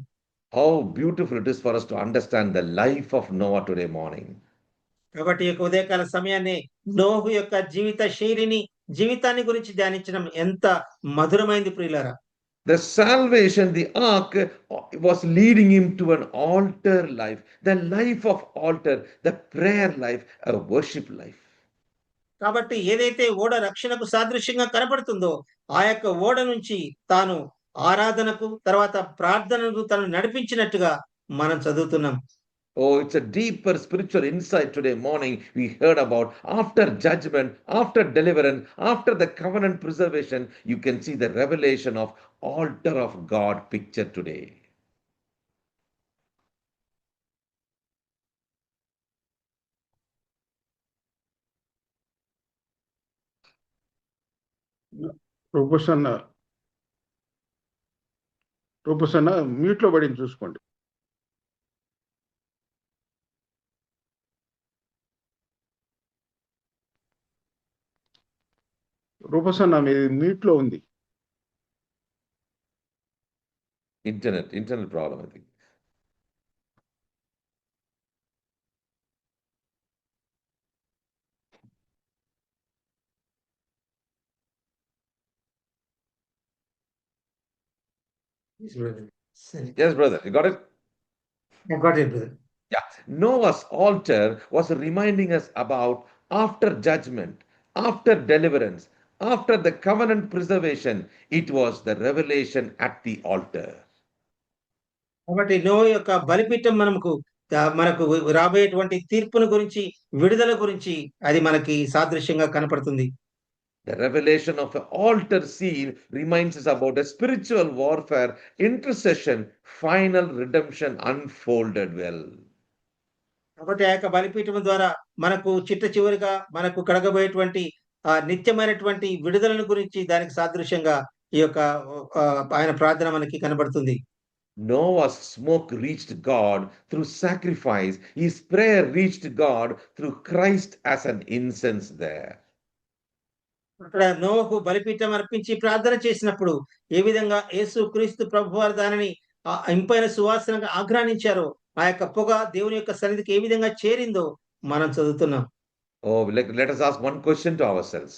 How beautiful it is for us to understand the life of Noah today morning. కాబట్టి ఈ ఉదయకాల సమయాన్ని నోహు యొక్క జీవిత శైలిని జీవితాన్ని గురించి ధ్యానించడం ఎంత మధురమైంది ప్రియులారా. The salvation, the ark was leading him to an altar life, the life of altar, the prayer life, a worship life. కాబట్టి ఏదైతే ఓడ రక్షణకు సాదృశ్యంగా కనపడుతుందో ఆ యొక్క ఓడ నుంచి తాను ఆరాధనకు తర్వాత ప్రార్థనకు తను నడిపించినట్టుగా మనం చదువుతున్నాం. Oh, it's a deeper spiritual insight today morning. We heard about after judgment, after deliverance, after the covenant preservation, you can see the revelation of altar of God picture today. రూపసన్న మ్యూట్ లో పడింది చూసుకోండి. రూపసన్న మీది మ్యూట్ లో ఉంది. Internal problem, I think. Yes, brother, you got it? I got it, brother. Yeah, Noah's altar was reminding us about after judgment, after deliverance, after the covenant preservation, it was the revelation at the altar. కాబట్టి నోవ యొక్క బలిపీఠం మనకు రాబోయేటువంటి తీర్పును గురించి, విడుదల గురించి అది మనకి సాదృశ్యంగా కనపడుతుంది. The revelation of an altar scene reminds us about a spiritual warfare, intercession, final redemption unfolded well. కాబట్టి ఆ యొక్క బలిపీఠం ద్వారా మనకు చిట్ట చివరిగా మనకు కడగబోయేటువంటి నిత్యమైనటువంటి విడుదలను గురించి దానికి సాదృశ్యంగా ఈ యొక్క ఆయన ప్రార్థన మనకి కనబడుతుంది. Noah's smoke reached God through sacrifice. His prayer reached God through Christ as an incense there. అక్కడ నోవహు బలిపీఠం అర్పించి ప్రార్థన చేసినప్పుడు ఏ విధంగా యేసు క్రీస్తు ప్రభువారు దానిని ఇంపైన సువాసనగా ఆఘ్రానించారో, ఆ యొక్క పొగ దేవుని యొక్క సన్నిధికి ఏ విధంగా చేరిందో మనం చదువుతున్నాం. Oh, let us ask one question to ourselves.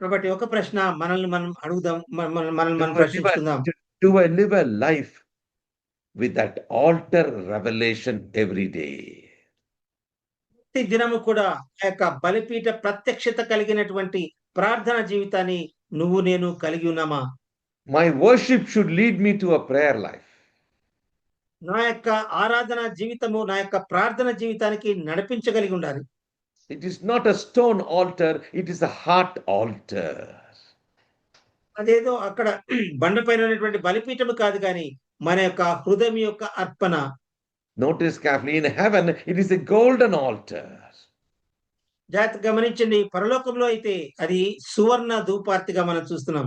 కాబట్టి ఒక ప్రశ్న మనల్ని మనం అడుగుదాం, మనల్ని మనం ప్రశ్నించుకుందాం. Do I live a life with that altar revelation every day? ప్రతి దినము కూడా ఆ యొక్క బలిపీఠ ప్రత్యక్షత కలిగినటువంటి ప్రార్థన జీవితాన్ని నువ్వు నేను కలిగి ఉన్నామా? My worship should lead me to a prayer life. నా యొక్క ఆరాధన జీవితము నా యొక్క ప్రార్థన జీవితానికి నడిపించగలిగి ఉండాలి. It is not a stone altar, it is a heart altar. అదేదో అక్కడ బండపైన ఉన్నటువంటి బలిపీఠము కాదు కానీ మన యొక్క హృదయం యొక్క అర్పణ. Notice carefully, in heaven it is a golden altar. జాగ్రత్తగా గమనించండి, పరలోకంలో అయితే అది సువర్ణ ధూపార్తిగా మనం చూస్తున్నాం.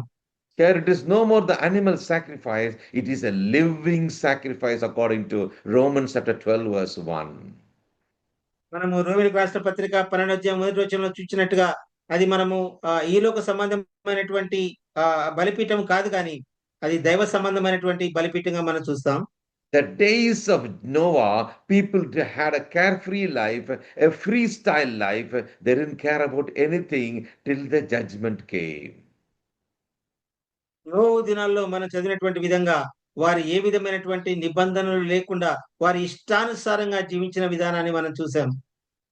Here it is no more the animal sacrifice, it is a living sacrifice according to Romans chapter 12 verse 1. మనము రోమిలకు రాష్ట్ర పత్రిక 12వ చూచినట్టుగా అది మనము ఈ లోక సంబంధమైనటువంటి బలిపీఠం కాదు కానీ అది దైవ సంబంధమైనటువంటి బలిపీఠంగా మనం చూస్తాం. The days of Noah, people had a carefree life, a freestyle life. They didn't care about anything till the judgment came. నోవహు దినాల్లో మనం చదివినటువంటి విధంగా వారు ఏ విధమైనటువంటి నిబంధనలు లేకుండా వారి ఇష్టానుసారంగా జీవించిన విధానాన్ని మనం చూసాం.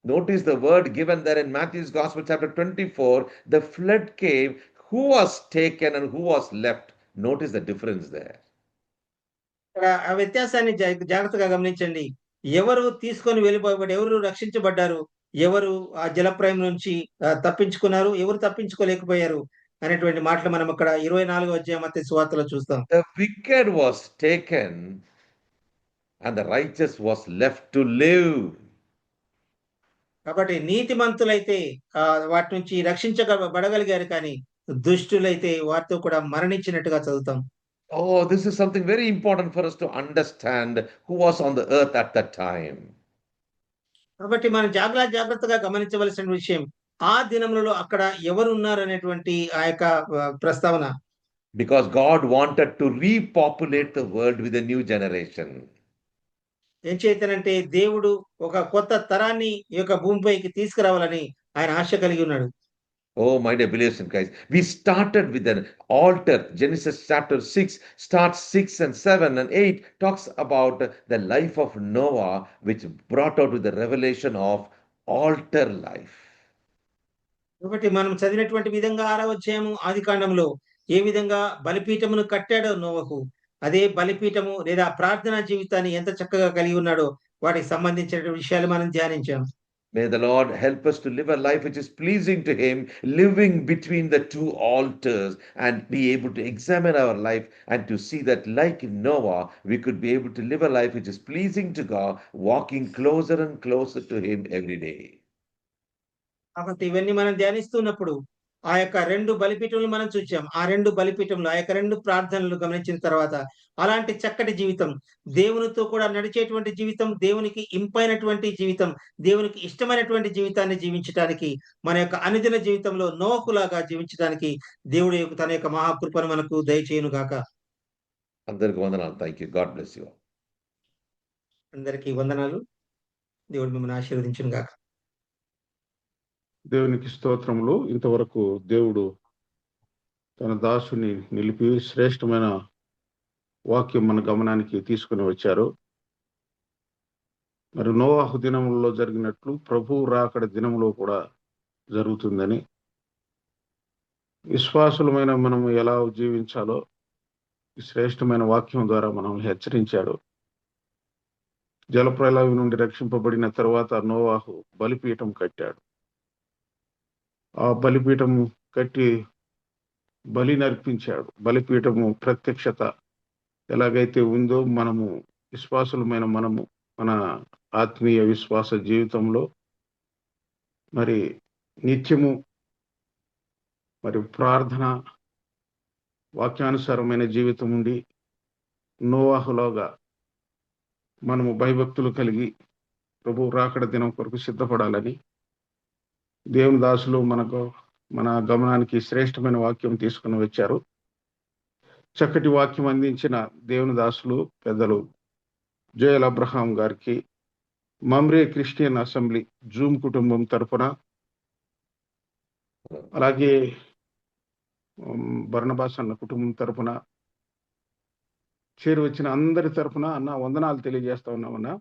Notice the word given there in Matthew's Gospel chapter 24, the flood came, who was taken and who was left. Notice the difference there. ఆ వ్యత్యాసాన్ని జాగ్రత్తగా గమనించండి. ఎవరు తీసుకొని వెళ్ళిపోబడి, ఎవరు రక్షించబడ్డారు, ఎవరు ఆ జలప్రయం నుంచి తప్పించుకున్నారు, ఎవరు తప్పించుకోలేకపోయారు అనేటువంటి మాటలు మనం అక్కడ 24వ అధ్యాయం మత్తయి సువార్తలో చూస్తాం. The wicked was taken and the righteous was left to live. కాబట్టి నీతిమంతులైతే వాటి నుంచి రక్షించబడగలిగారు, కానీ దుష్టులైతే వారితో కూడా మరణించినట్టుగా చదువుతాం. Oh, this is something very important for us to understand who was on the earth at that time. కాబట్టి మనం జాగ్రత్తగా గమనించవలసిన విషయం ఆ దినములలో అక్కడ ఎవరు ఉన్నారు అనేటువంటి ఆ యొక్క ప్రస్తావన. Because God wanted to repopulate the world with a new generation. ఏం చేతనంటే దేవుడు ఒక కొత్త తరాన్ని ఈ యొక్క భూమిపైకి తీసుకురావాలని ఆయన ఆశ కలిగి ఉన్నాడు. Oh, my dear believers in Christ, we started with an altar. Genesis chapter 6 starts 6 and 7 and 8 talks about the life of Noah, which brought out with the revelation of altar life. కాబట్టి మనం చదివినటువంటి విధంగా 6వ అధ్యాయము ఆదికాండంలో ఏ విధంగా బలిపీఠమును కట్టాడో నోవహు, అదే బలిపీఠము లేదా ప్రార్థనా జీవితాన్ని ఎంత చక్కగా కలిగి ఉన్నాడో వాటికి సంబంధించిన విషయాలు మనం ధ్యానించాం. May the Lord help us to live a life which is pleasing to Him, living between the two altars, and be able to examine our life and to see that, like Noah, we could be able to live a life which is pleasing to God, walking closer and closer to Him every day. కాబట్టి ఇవన్నీ మనం ధ్యానిస్తున్నప్పుడు ఆ యొక్క 2 బలిపీఠములు మనం చూచాం. ఆ 2 బలిపీఠములు, ఆ యొక్క 2 ప్రార్థనలు గమనించిన తర్వాత అలాంటి చక్కటి జీవితం, దేవునితో కూడా నడిచేటువంటి జీవితం, దేవునికి ఇంపైనటువంటి జీవితం, దేవునికి ఇష్టమైనటువంటి జీవితాన్ని జీవించడానికి, మన యొక్క అనుదిన జీవితంలో నోవహులాగా జీవించడానికి దేవుడు తన యొక్క మహాకృపను మనకు దయచేయును గాక. అందరికీ వందనాలు. Thank you. God bless you. అందరికీ వందనాలు. దేవుడు మిమ్మల్ని ఆశీర్వదించును గాక. దేవునికి స్తోత్రములు. ఇంతవరకు దేవుడు తన దాసుని నిలిపి శ్రేష్టమైన వాక్యం మన గమనానికి తీసుకుని వచ్చారు. మరి నోవాహు దినములలో జరిగినట్లు ప్రభువు రాకడ దినములో కూడా జరుగుతుందని, విశ్వాసులమైన మనము ఎలా జీవించాలో ఈ శ్రేష్టమైన వాక్యం ద్వారా మనల్ని హెచ్చరించాడు. జలప్రలయం నుండి రక్షింపబడిన తర్వాత నోవాహు బలిపీఠం కట్టాడు. ఆ బలిపీఠం కట్టి బలి నర్పించాడు. బలిపీఠము ప్రత్యక్షత ఎలాగైతే ఉందో మనము విశ్వాసులమైన మనము మన ఆత్మీయ విశ్వాస జీవితంలో మరి నిత్యము మరి ప్రార్థన, వాక్యానుసారమైన జీవితం ఉండి నోవాహులోగా మనము భయభక్తులు కలిగి ప్రభు రాకడ దినం కొరకు సిద్ధపడాలని దేవుని దాసులు మన గమనానికి శ్రేష్టమైన వాక్యం తీసుకుని వచ్చారు. చక్కటి వాక్యం అందించిన దేవుని దాసులు పెద్దలు జోయల్ అబ్రహాం గారికి మమ్రే క్రిస్టియన్ అసెంబ్లీ జూమ్ కుటుంబం తరపున, అలాగే బర్నబాస్ అన్న కుటుంబం తరపున, చేరి వచ్చిన అందరి తరపున అన్న వందనాలు తెలియజేస్తా ఉన్నామన్నా.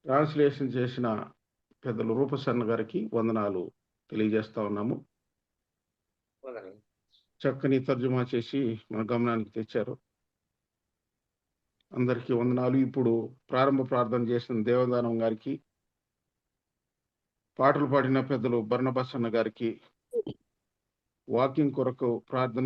ట్రాన్స్లేషన్ చేసిన పెద్దలు రూపసన్న గారికి వందనాలు తెలియజేస్తా ఉన్నాము. చక్కని తర్జుమా చేసి మన గమనానికి తెచ్చారు. అందరికీ వందనాలు. ఇప్పుడు ప్రారంభ ప్రార్థన చేసిన దేవదానం గారికి, పాటలు పాడిన పెద్దలు బర్నబాస్ అన్న గారికి, వాకింగ్ కొరకు ప్రార్థన